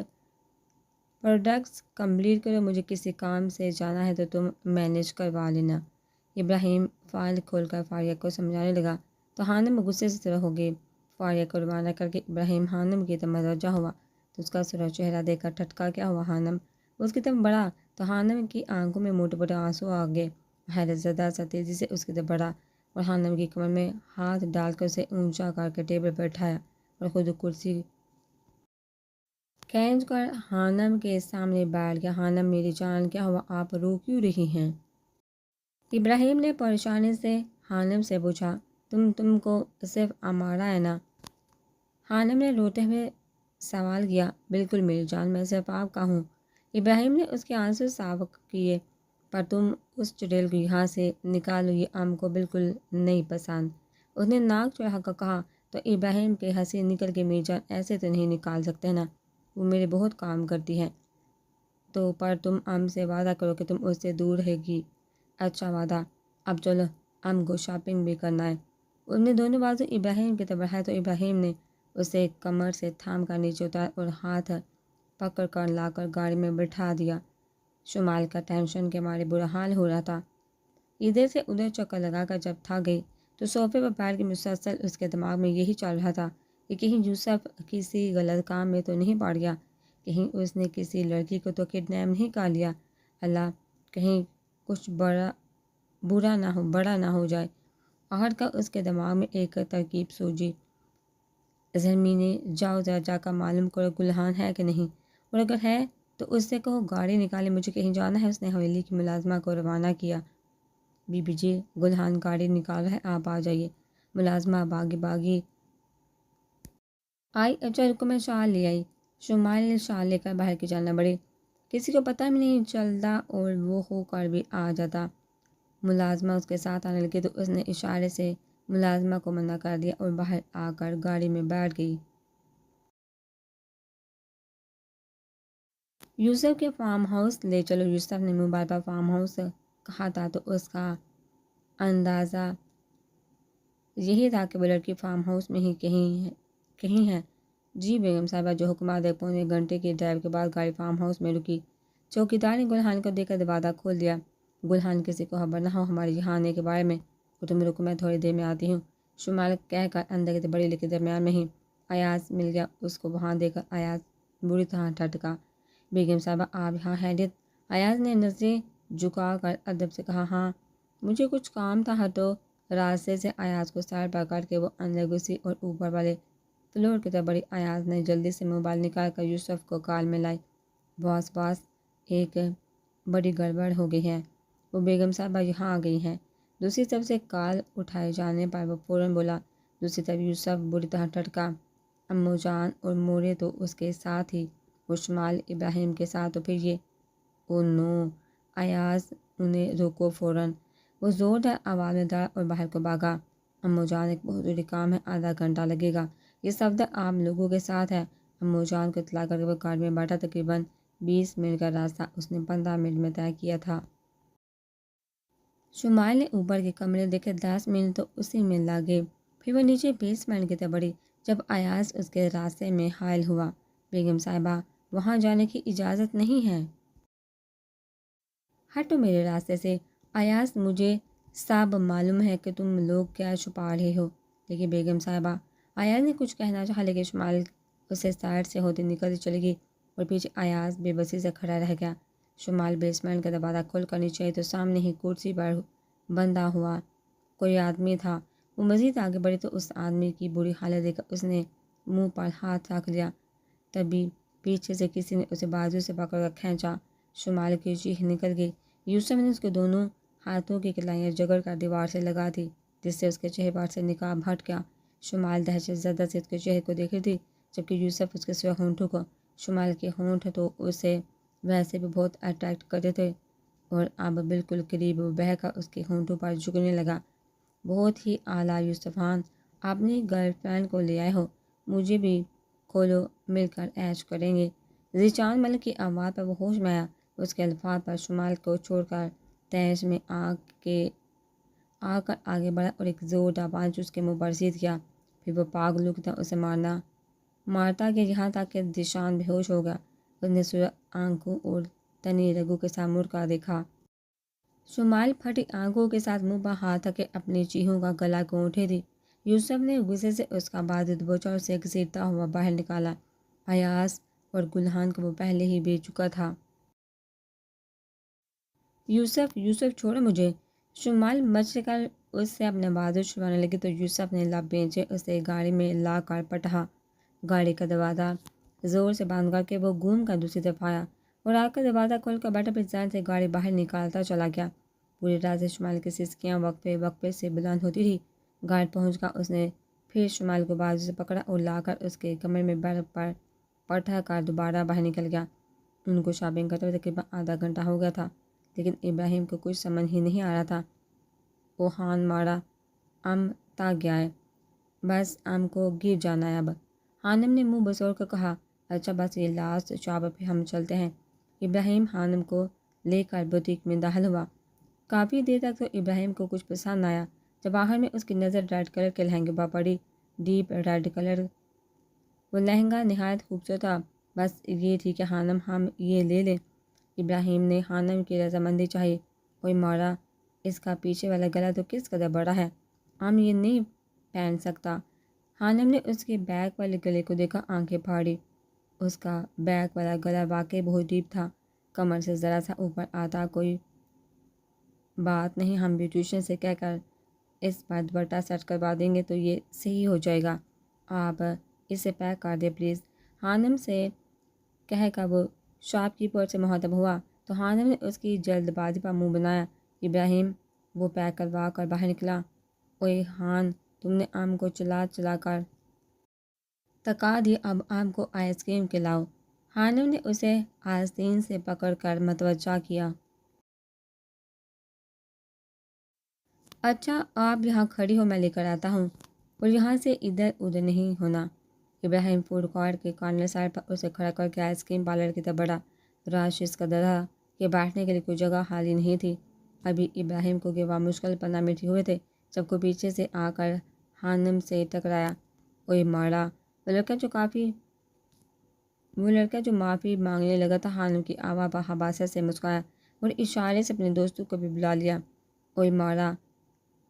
پروڈکٹس کمپلیٹ کرو۔ مجھے کسی کام سے جانا ہے تو تم مینیج کروا لینا۔ ابراہیم فائل کھول کر فاریہ کو سمجھانے لگا تو ہانم غصے سے طرح ہو گئی۔ فاریہ کو روانہ کر کے ابراہیم ہانم کی طرف متوجہ ہوا تو اس کا سرخ چہرہ دیکھ کر ٹھٹکا کیا ہوا ہانم اس کی طرف بڑھا تو ہانم کی آنکھوں میں موٹے موٹے آنسو آ گئے۔ حیرت زدہ سا تیزی سے اس کی طرف بڑھا اور ہانم کی کمر میں ہاتھ ڈال کر اسے اونچا کر کے ٹیبل پر اٹھایا اور خود کرسی کھینچ کر ہانم کے سامنے بیٹھ گیا۔ ہانم میری جان، کیا ہوا؟ آپ رو کیوں رہی ہیں؟ ابراہیم نے پریشانی سے ہانم سے پوچھا۔ تم کو صرف امارا ہے نا؟ ہانم نے روتے ہوئے سوال کیا۔ بالکل میری جان، میں صرف آپ کا ہوں۔ ابراہیم نے اس کے آنسو صاف کیے۔ پر تم اس چڑیل کو یہاں سے نکالو، یہ کو بالکل نہیں پسند۔ اس نے ناک چڑھا کر کہا تو ابراہیم کے ہنسی نکل کے، میری جان ایسے تو نہیں نکال سکتے نا، وہ میرے بہت کام کرتی ہے تو، پر تم سے وعدہ کرو کہ تم اس سے دور رہے گی۔ اچھا وعدہ، اب چلو کو شاپنگ بھی کرنا ہے۔ اس نے دونوں بازو ابراہیم کی طرف بڑھائے تو ابراہیم نے اسے کمر سے تھام کر نیچے اتارا اور ہاتھ پکڑ کر لا کر گاڑی میں بٹھا دیا۔ شمال کا ٹینشن کے مارے برا حال ہو رہا تھا۔ ادھر سے ادھر چکر لگا کر جب تھک گئی تو صوفے پر بیٹھ کے مسلسل اس کے دماغ میں یہی چل رہا تھا کہ کہیں یوسف کسی غلط کام میں تو نہیں پڑ گیا، کہیں اس نے کسی لڑکی کو تو کڈنیپ نہیں کر لیا، اللہ کہیں کچھ بڑا نہ ہو جائے۔ آہٹ کا اس کے دماغ میں ایک ترکیب سوچی، زمینی جاؤ ذرا جا کر معلوم کرو گلہان ہے کہ نہیں، اور اگر ہے تو اس سے کہو گاڑی نکالے، مجھے کہیں جانا ہے۔ اس نے حویلی کی ملازمہ کو روانہ کیا۔ بی بی جی، گلہان گاڑی نکال ہے، آپ آ جائیے۔ ملازمہ باغی آئی، اچھا رکو میں شال لے آئی۔ شمال شال لے کر باہر کی جانب بڑھی، کسی کو پتہ بھی نہیں چلتا اور وہ ہو کر بھی آ جاتا۔ ملازمہ اس کے ساتھ آنے لگی تو اس نے اشارے سے ملازمہ کو منع کر دیا اور باہر آ کر گاڑی میں بیٹھ گئی۔ یوسف کے فارم ہاؤس لے چلو۔ یوسف نے موبائل پر فارم ہاؤس کہا تھا تو اس کا اندازہ یہی تھا کہ وہ لڑکی فارم ہاؤس میں ہی کہیں ہے۔ جی بیگم صاحبہ، جو حکم آدھے پونے گھنٹے کی ڈرائیو کے بعد گاڑی فارم ہاؤس میں رکی۔ چوکیدار نے گلہان کو دیکھ کر دروازہ کھول دیا۔ گلہان کسی کو خبر نہ ہو ہمارے یہاں آنے کے بارے میں، اور تم رکو میں تھوڑی دیر میں آتی ہوں۔ شمال کہہ کر اندر کی بڑی لیکن درمیان میں ہی ایاز مل گیا۔ اس کو وہاں دیکھ کر ایاز بری طرح ٹھٹکا۔ بیگم صاحبہ آپ یہاں خیریت؟ ایاز نے نظریں جھکا کر ادب سے کہا، ہاں مجھے کچھ کام تھا، ہٹو۔ راستے سے ایاز کو سائڈ پر کر کے وہ اندر گھسی اور اوپر والے فلور کی طرف بڑی۔ ایاز نے جلدی سے موبائل نکال کر یوسف کو کال میں لائی۔ باس ایک بڑی گڑبڑ ہو گئی ہے، وہ بیگم صاحبہ یہاں آ گئی ہیں۔ دوسری طرف سے کال اٹھائے جانے پر وہ فوراً بولا۔ دوسری طرف یوسف بری طرح ٹھٹکا۔ امو جان اور مورے تو اس کے ساتھ ہی، وہ شمال ابراہیم کے ساتھ، تو پھر یہ۔ او نو! ایاز انہیں روکو فوراً! وہ زوردار آواز میں دوڑا اور باہر کو بھاگا۔ امو جان ایک بہت ضروری کام ہے، آدھا گھنٹہ لگے گا۔ یہ صفدر آپ لوگوں کے ساتھ ہے۔ امو جان کو اطلاع کر کے وہ گاڑی میں بیٹھا۔ تقریباً 20 منٹ کا راستہ اس نے 15 منٹ میں طے کیا تھا۔ شمال نے اوپر کے کمرے دیکھے، 10 منٹ تو اسی میں لگے۔ پھر وہ نیچے بیسمنٹ کی طرف بڑھی۔ جب ایاز اس کے راستے میں حائل ہوا، بیگم صاحبہ وہاں جانے کی اجازت نہیں ہے۔ ہٹو میرے راستے سے۔ ایاز مجھے سب معلوم ہے کہ تم لوگ کیا چھپا رہے ہو۔ لیکن بیگم صاحبہ، ایاز نے کچھ کہنا چاہا لیکن شمال اسے سائڈ سے ہوتی نکلتی چلی گئی اور پیچھے ایاز بے بسی سے کھڑا رہ گیا۔ شمال بیسمنٹ کا دروازہ کھول کر نیچے آئی تو سامنے ہی کرسی پر بندھا ہوا کوئی آدمی تھا۔ وہ مزید آگے بڑھی تو اس آدمی کی بری حالت دیکھ کر اس نے منہ پر ہاتھ رکھ لیا۔ تبھی پیچھے سے کسی نے اسے بازو سے پکڑ کر کھینچا۔ شمال کی چیخ نکل گئی۔ یوسف نے اس کے دونوں ہاتھوں کی کلائیاں جگڑ کر دیوار سے لگا دی، جس سے اس کے چہرے پر سے نقاب ہٹ گیا۔ شمال دہشت زدہ سے اس کے چہرے کو دیکھ رہی تھی، جبکہ یوسف اس کے سوائے ہونٹوں کو۔ شمال کے ہونٹ تو اسے ویسے بھی بہت اٹریکٹ کرتے تھے اور اب بالکل قریب وہ بہہ کر اس کے ہونٹوں پر جھکنے لگا۔ بہت ہی اعلیٰ یوسفان، اپنی گرل فرینڈ کو لے آئے ہو، مجھے بھی کھولو، مل کر ایش کریں گے۔ ذیشان ملک کی آواز پر وہ ہوش میں آیا۔ اس کے الفاظ پر شمال کو چھوڑ کر تیش میں آ کر آگے بڑھا اور ایک زوردار پانچ اس کے منہ پر سیدھ کیا۔ پھر وہ پاگلوں کی طرح اسے مارتا گیا یہاں تک کہ ذیشان بے ہوش ہو گیا۔ اس نے سرخ آنکھوں اور تنی رگوں کے ساتھ مڑ کر دیکھا۔ شمال پھٹی آنکھوں کے ساتھ منہ پر ہاتھ رکھے اپنی چیخوں کا گلا گھونٹے تھی۔ یوسف نے غصے سے اس کا بازو دبوچا اور اسے گھسیٹتا ہوا باہر نکالا۔ ایاز اور گلہان کو وہ پہلے ہی بیچ چکا تھا۔ یوسف چھوڑو مجھے! شمال مچل کر اس سے اپنے بازو چھڑوانے لگی تو یوسف نے لب بھیجے اسے گاڑی میں لا کر پٹھا۔ گاڑی کا دروازہ زور سے بند کر کے وہ گھوم کر دوسری طرف آیا اور آ کر دروازہ کھول کر بیٹھا، پھر ذہن سے گاڑی باہر نکالتا چلا گیا۔ پوری رات سے شمال کی سسکیاں وقفے سے بلند ہوتی رہی۔ گھر پہنچ کر اس نے پھر شمال کو بازو سے پکڑا اور لا کر اس کے کمرے میں بیڈ پر پٹھا کر دوبارہ باہر نکل گیا۔ ان کو شاپنگ کرتے ہوئے تقریباً آدھا گھنٹہ ہو گیا تھا، لیکن ابراہیم کو کچھ سمجھ ہی نہیں آ رہا تھا۔ وہ ہان مارا، تک گیا ہے، بس کو گر جانا ہے اب۔ خانم نے منہ بسور کر کہا، اچھا بس یہ لاسٹ شاپ، پھر ہم چلتے ہیں۔ ابراہیم خانم کو لے کر بوتیک میں داخل ہوا۔ کافی دیر تک تو ابراہیم کو کچھ پسند آیا، جب آخر میں اس کی نظر ریڈ کلر کے لہنگے پر پڑی۔ ڈیپ ریڈ کلر، وہ لہنگا نہایت خوبصورت تھا، بس یہ تھی کہ خانم ہم یہ لے لیں۔ ابراہیم نے خانم کی رضامندی چاہی۔ اوئے مارا، اس کا پیچھے والا گلا تو کس قدر بڑا ہے، ہم یہ نہیں پہن سکتا۔ خانم نے اس کے بیک والے گلے کو دیکھا، آنکھیں پھاڑی۔ اس کا بیک والا گلا واقعی بہت ڈیپ تھا، کمر سے ذرا سا اوپر آتا۔ کوئی بات نہیں، ہم بیوٹیشین سے کہہ کر اس پر دوپٹہ سیٹ کروا دیں گے تو یہ صحیح ہو جائے گا۔ آپ اسے پیک کر دیں پلیز، خانم سے کہہ کر وہ شاپ کیپر سے مخاطب ہوا تو خانم نے اس کی جلد بازی پر منہ بنایا۔ ابراہیم وہ پیک کروا کر باہر نکلا۔ اوئے خان، تم نے کو چلا کر تکا دیا، اب کو آئس کریم کھلاؤ۔ خانم نے اسے آستین سے پکڑ کر متوجہ کیا۔ اچھا آپ یہاں کھڑی ہو، میں لے کر آتا ہوں، اور یہاں سے ادھر ادھر نہیں ہونا۔ ابراہیم فوڈ کورٹ کے کارنر سائڈ پر اسے کھڑا کر کے آئس کریم پارلر کی طرف بڑھا۔ رش اس قدر تھا کہ بیٹھنے کے لیے کوئی جگہ خالی نہیں تھی۔ ابھی ابراہیم کو کہ وہ مشکل 15 منٹ ہوئے تھے جب کو پیچھے سے آ کر خانم سے ٹکرایا۔ اوئے مارا، وہ لڑکا جو معافی مانگنے لگا تھا خانم کی آواز پر حباست سے مسکرایا اور اشارے سے اپنے دوستوں کو بھی بلا لیا۔ اوئے مارا،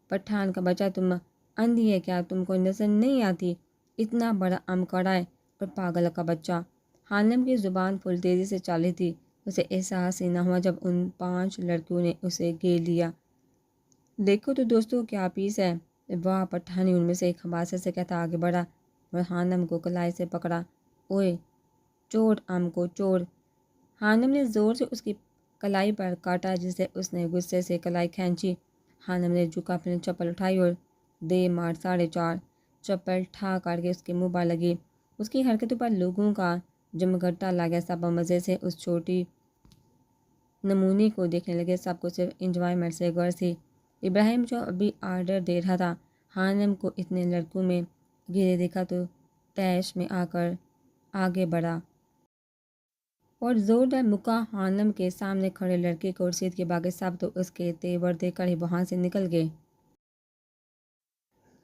پٹھان کا بچہ، تم اندھی ہے کیا؟ تم کو نظر نہیں آتی؟ اتنا بڑا کڑا ہے، اور پاگل کا بچہ۔ خانم کی زبان پھول تیزی سے چل رہی تھی۔ اسے احساس ہی نہ ہوا جب ان 5 لڑکیوں نے اسے گھیر لیا۔ دیکھو تو دوستو کیا پیس ہے، واہ پٹھانی، ان میں سے ایک حباست سے کہتا آگے بڑھا۔ اور خانم کو کلائی سے پکڑا۔ اوئے چوڑ ام کو چوڑ! خانم نے زور سے اس کی کلائی پر کاٹا، جسے اس نے غصے سے کلائی کھینچی۔ خانم نے جھکا اپنی چپل اٹھائی اور دے مار 4.5 چپل ٹھا کر کے اس کے منہ پر لگی۔ اس کی حرکتوں پر لوگوں کا جمگھٹا لگا۔ سب مزے سے اس چھوٹی نمونی کو دیکھنے لگے۔ سب کو صرف انجوائمنٹ سے غرض تھی۔ ابراہیم جو ابھی آرڈر دے رہا تھا، خانم کو اتنے لڑکوں میں گھرے دیکھا تو تیش میں آ کر آگے بڑھا اور زوردار مکہ خانم کے سامنے کھڑے لڑکے کو اور سیٹ کے باقی سب تو اس کے تیور دیکھ کر ہی وہاں سے نکل گئے۔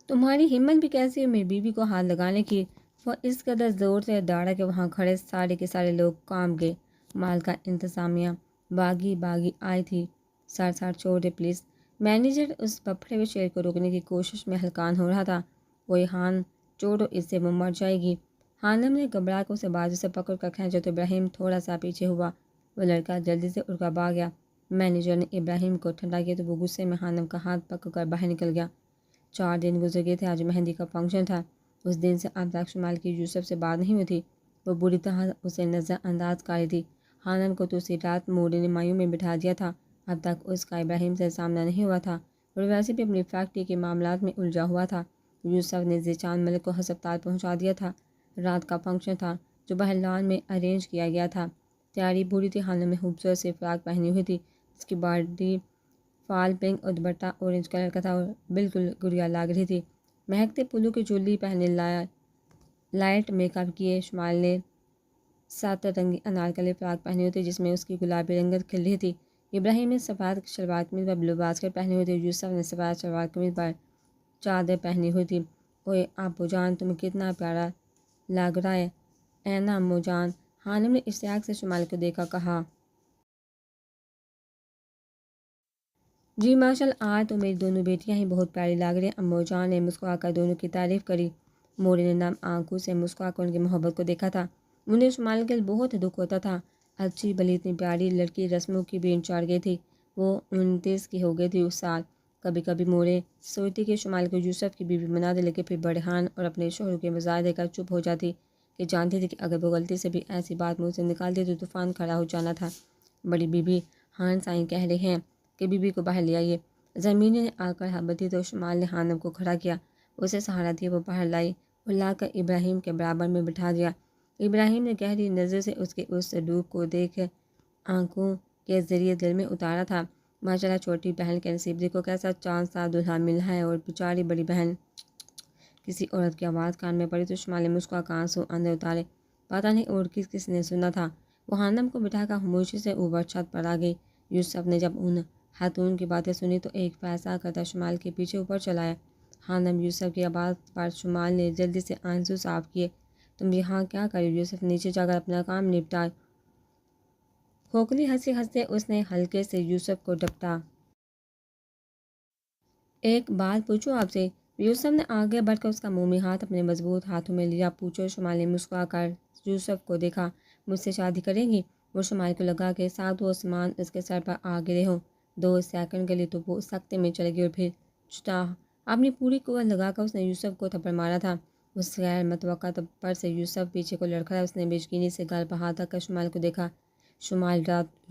تمہاری ہمت بھی کیسی ہے میری بیوی کو ہاتھ لگانے کی؟ وہ اس قدر زور سے دوڑا کہ وہاں کھڑے سارے کے سارے لوگ کانپ گئے۔ مال کا انتظامیہ باغی آئی تھی۔ سر چھوڑ دے پلیز۔ مینیجر اس بپھڑے ہوئے شیر کو روکنے کی کوشش میں ہلکان ہو رہا تھا۔ اوئے خان چھوڑو اس سے، وہ مر جائے گی۔ خانم نے گھبرا کر اسے بازو سے پکڑ کر کھینچا تو ابراہیم تھوڑا سا پیچھے ہوا۔ وہ لڑکا جلدی سے اڑ کر بھاگ گیا۔ مینیجر نے ابراہیم کو ٹھنڈا کیا تو وہ غصے میں خانم کا ہاتھ پکڑ کر باہر نکل گیا۔ 4 دن گزر گئے تھے۔ آج مہندی کا فنکشن تھا۔ اس دن سے اب تک شمال کی یوسف سے بات نہیں ہوئی تھی۔ وہ بری طرح اسے نظر انداز کر رہی تھی۔ خانم کو تو اسی رات موڑے نے مایوں میں بٹھا دیا تھا۔ اب تک اس کا ابراہیم سے سامنا نہیں ہوا تھا اور ویسے بھی اپنی فیکٹری کے معاملات میں الجھا ہوا تھا۔ یوسف نے ذیشان ملک کو ہسپتال پہنچا دیا تھا۔ رات کا فنکشن تھا جو باہر لان میں ارینج کیا گیا تھا۔ تیاری پوری تھی۔ خانم نے خوبصورت سی فراک پہنی ہوئی تھی، جس کی باڈی فال پنک اور دوپٹہ اورنج کلر کا تھا اور بالکل گڑیا لگ رہی تھی۔ مہکتے پھولوں کی چولی پہنے، لائٹ میک اپ کیے شمال نے 7 رنگی انارکلی فراک پہنی ہوئی تھی جس میں اس کی گلابی رنگت کھل رہی تھی۔ ابراہیم نے سفید شلوار قمیض پر بلو باسکٹ پہنی ہوئی تھی۔ یوسف نے سفید شلوار قمیض پر چادر پہنی ہوئی تھی۔ اوئے ابو جان، تمہیں کتنا پیارا لگ رہا ہے۔ اے نا امو جان! خانم نے اشتیاق سے شمال کو دیکھا کہا۔ جی ماشاءاللہ، آج تو میری دونوں بیٹیاں ہی بہت پیاری لگ رہی ہیں۔ امو جان نے مسکرا کر دونوں کی تعریف کری۔ موری نے نم آنکھوں سے مسکرا کر ان کی محبت کو دیکھا تھا۔ انہیں شمال کے بہت دکھ ہوتا تھا۔ اچھی بلی اتنی پیاری لڑکی رسموں کی بین چڑھ گئی تھی۔ وہ 29 کی ہو گئی تھی اس سال۔ کبھی کبھی مورے سوچتی کہ شمال کو یوسف کی بیوی بنا دے، لیکن پھر بڑے خان اور اپنے شوہر کے مظاہر دیکھ کر چپ ہو جاتی کہ جانتی تھی کہ اگر وہ غلطی سے بھی ایسی بات منہ سے نکالتی تو طوفان کھڑا ہو جانا تھا۔ بڑی بیوی خان سائیں کہہ رہے ہیں کہ بیوی کو باہر لے آئیے۔ زمینی نے آ کر ہاتھ دی تو شمال نے خانم کو کھڑا کیا، اسے سہارا دیا، وہ باہر لائی اور لا کر ابراہیم کے برابر میں بٹھا دیا۔ ابراہیم نے گہری نظر سے اس کے اس روپ کو دیکھ آنکھوں کے ذریعے دل میں اتارا تھا۔ ماشاءاللہ، چھوٹی بہن کے نصیب دیکھو کیسا چاند سا دلہا ملا ہے۔ اور بیچاری بڑی بہن! کسی عورت کی آواز کان میں پڑی تو شمال نے مسکرا کر آنسو اندر اتارے۔ پتہ نہیں اور کس نے سنا تھا۔ وہ خانم کو بٹھا کر خاموشی سے اوپر چھت پر آ گئی۔ یوسف نے جب ان خاتون کی باتیں سنی تو ایک فیصلہ کرتا شمال کے پیچھے اوپر چلایا۔ خانم یوسف کی آواز پر شمال نے جلدی سے آنسو صاف کیے۔ تم یہاں کیا کر رہی ہو؟ یوسف نیچے جا کر اپنا کام نپٹا۔ کھوکھلی ہنسی ہنستے اس نے ہلکے سے یوسف کو ڈپٹا۔ ایک بات پوچھوں آپ سے؟ یوسف نے آگے بڑھ کر اس کا مومی ہاتھ اپنے مضبوط ہاتھوں میں لیا۔ پوچھو۔ شمال نے مسکرا کر یوسف کو دیکھا۔ مجھ سے شادی کریں گی؟ وہ شمال کو لگا کہ ساتھ وہ آسمان اس کے سر پر آ گرے ہوں۔ 2 سیکنڈ کے لیے تو وہ سکتے میں چلے گی اور پھر چھٹا اپنی پوری قوت لگا کر اس نے یوسف کو تھپڑ مارا تھا۔ اس غیر متوقع تھپڑ سے یوسف پیچھے کو لڑکھڑا۔ اس نے بےچینی سے گال پر ہاتھ رکھ کر شمال کو دیکھا۔ شمال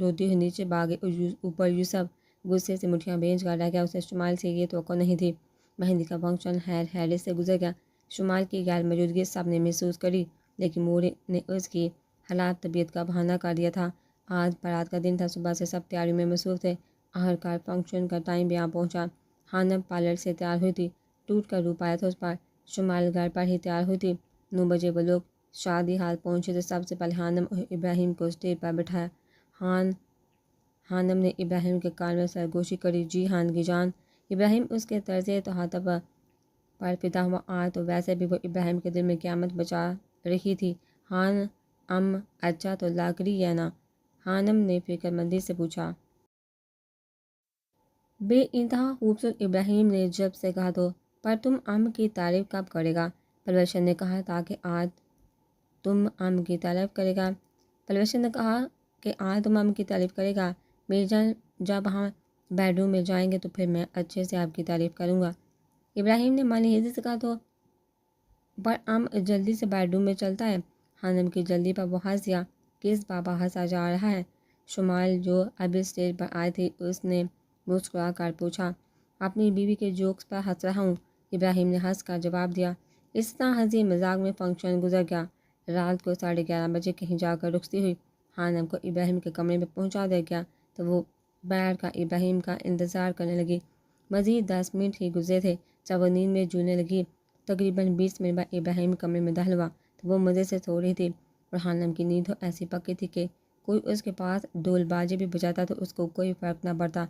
روتی ہوئی نیچے بھاگی اور اوپر یوسف غصے سے مٹھیاں بھیج کر رہ گیا۔ اسے شمال سے یہ توقع نہیں تھی۔ مہندی کا فنکشن خیر خیریت سے گزر گیا۔ شمال کی غیر موجودگی سب نے محسوس کری، لیکن موری نے اس کی خراب طبیعت کا بہانہ کر دیا تھا۔ آج بارات کا دن تھا۔ صبح سے سب تیاریوں میں مصروف تھے۔ آخرکار فنکشن کا ٹائم بھی آ پہنچا۔ خانم پارلر سے تیار ہوئی تھی۔ ٹوٹ کر روپ آیا تھا اس پر۔ شمال گھر پر ہی تیار ہوئی تھی۔ 9 بجے وہ لوگ شادی ہال پہنچے تو سب سے پہلے خانم اور ابراہیم کو اسٹیج پر بٹھایا۔ خانم نے ابراہیم کے کان میں سرگوشی کری۔ جی خانگی جان! ابراہیم اس کے طرز تہذب پر فدا ہوا۔ آج تو ویسے بھی وہ ابراہیم کے دل میں قیامت بچا رہی تھی۔ خان اچھا تو لگ رہی ہے نا؟ خانم نے فکر مندی سے پوچھا۔ بے انتہا خوبصورت! ابراہیم نے جب سے کہا تو پر تم کی تعریف کب کرے گا؟ پلوشن نے کہا تاکہ آج تم کی تعریف کرے گا۔ پلوشن نے کہا کہ آج تم کی تعریف کرے گا میری جان۔ جب ہم بیڈ روم میں جائیں گے تو پھر میں اچھے سے آپ کی تعریف کروں گا۔ ابراہیم نے مالی ہزی سے کہا تو پر جلدی سے بیڈ روم میں چلتا ہے۔ خانم کی جلدی پر وہ ہنس دیا۔ کس بابا ہنسا جا رہا ہے؟ شمال جو ابھی اسٹیج پر آئی تھی اس نے مسکرا کر پوچھا۔ اپنی بیوی کے جوکس پر ہنس رہا ہوں، ابراہیم نے ہنس کر جواب دیا۔ اس طرح ہنسی مذاق میں فنکشن گزر گیا۔ رات کو 11:30 بجے کہیں جا کر رخصتی ہوئی۔ خانم کو ابراہیم کے کمرے میں پہنچا دیا گیا تو وہ بیٹھ کر ابراہیم کا انتظار کرنے لگی۔ مزید 10 منٹ ہی گزرے تھے جب وہ نیند میں جونے لگی۔ تقریباً 20 منٹ بعد ابراہیم کمرے میں داخل ہوا تو وہ مزے سے سو رہی تھی اور خانم کی نیند تو ایسی پکی تھی کہ کوئی اس کے پاس ڈول بازی بھی بجاتا تو اس کو کوئی فرق نہ پڑتا۔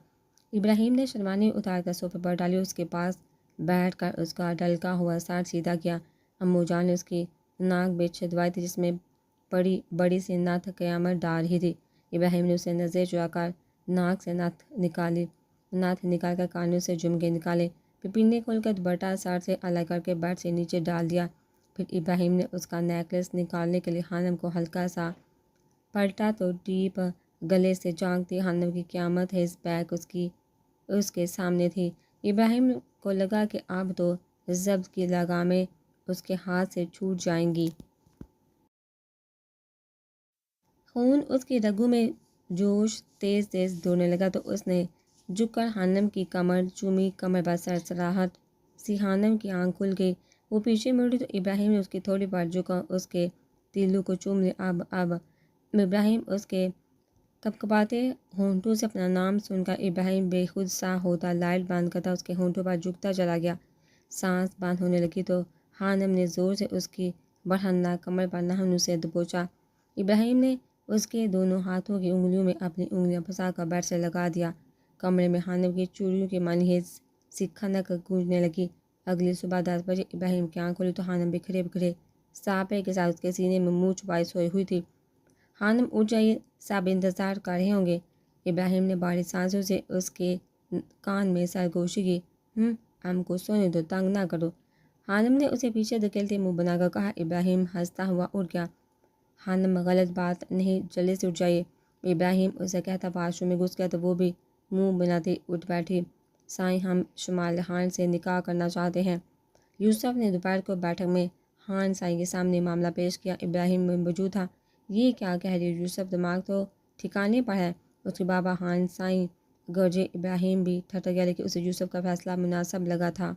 ابراہیم نے شیروانی اتار کر صوفے پر ڈالی، اس کے پاس بیٹھ کر اس کا ڈھلکا ہوا سر سیدھا کیا۔ امو جان نے اس کی ناک بے چھدوائی تھی جس میں بڑی سی نتھ قیامت ڈال رہی تھی۔ ابراہیم نے اسے نظر چرا کر ناک سے نتھ نکال کر کانوں سے جھمکے نکالے، پھر پنی کھول کر دوپٹہ سر سے الگ کر کے بیڈ سے نیچے ڈال دیا۔ پھر ابراہیم نے اس کا نیکلس نکالنے کے لیے خانم کو ہلکا سا پلٹا تو ٹیپ گلے سے جھانکتی خانم کی قیامت ہیز بیک اس کے سامنے تھی۔ ابراہیم کو لگا کہ اب تو ضبط کی لگامیں اس کے ہاتھ سے چھوٹ جائیں گی۔ خون اس کی رگوں میں جوش تیز دوڑنے لگا تو اس نے جھک کر خانم کی کمر چومی۔ کمر پر سرسراہٹ سی خانم کی آنکھ کھل گئی۔ وہ پیچھے مڑی تو ابراہیم نے اس کی تھوڑی پر جھکا اس کے تیلو کو چوم لیا۔ اب ابراہیم اس کے کپکپاتے ہونٹوں سے اپنا نام سن کر ابراہیم بے خود سا ہوتا لائٹ بند کرتا اس کے ہونٹوں پر جھکتا چلا گیا۔ سانس بند ہونے لگی تو خانم نے زور سے اس کی بڑھنا کمر پر ناخنوں سے دبوچا۔ ابراہیم نے اس کے دونوں ہاتھوں کی انگلیوں میں اپنی انگلیاں پھنسا کر بیڈ سے لگا دیا۔ کمرے میں خانم کی چوڑیوں کی ملحوظ سی کھنک گونجنے لگی۔ اگلی صبح 10 بجے ابراہیم کی آنکھ کھلی تو خانم بکھرے سانپے کے ساتھ اس کے سینے میں منہ چھپائے سوئی ہوئی تھی۔ خانم اٹھ جائیے، سب انتظار کر رہے ہوں گے۔ ابراہیم نے بھاری سانسوں سے اس کے کان میں سرگوشی کی۔ ہم کو سونے دو، تنگ نہ کرو، خانم نے اسے پیچھے دھکیلتے منہ بنا کر کہا۔ ابراہیم ہنستا ہوا اٹھ گیا۔ خانم غلط بات نہیں، جلدی سے اٹھ جائیے، ابراہیم اسے کہتا واش روم میں گھس گیا تو وہ بھی منہ بناتی اٹھ بیٹھی۔ سائیں ہم شمال خان سے نکاح کرنا چاہتے ہیں۔ یوسف نے دوپہر کو بیٹھک میں خان سائیں کے سامنے معاملہ پیش کیا۔ ابراہیم میں موجود تھا۔ یہ کیا کہہ رہی ہے یوسف، دماغ تو ٹھکانے پر ہے؟ اس کے بابا خان سائیں گرجے۔ ابراہیم بھی ٹھٹک گیا لیکن اسے یوسف کا فیصلہ مناسب لگا تھا۔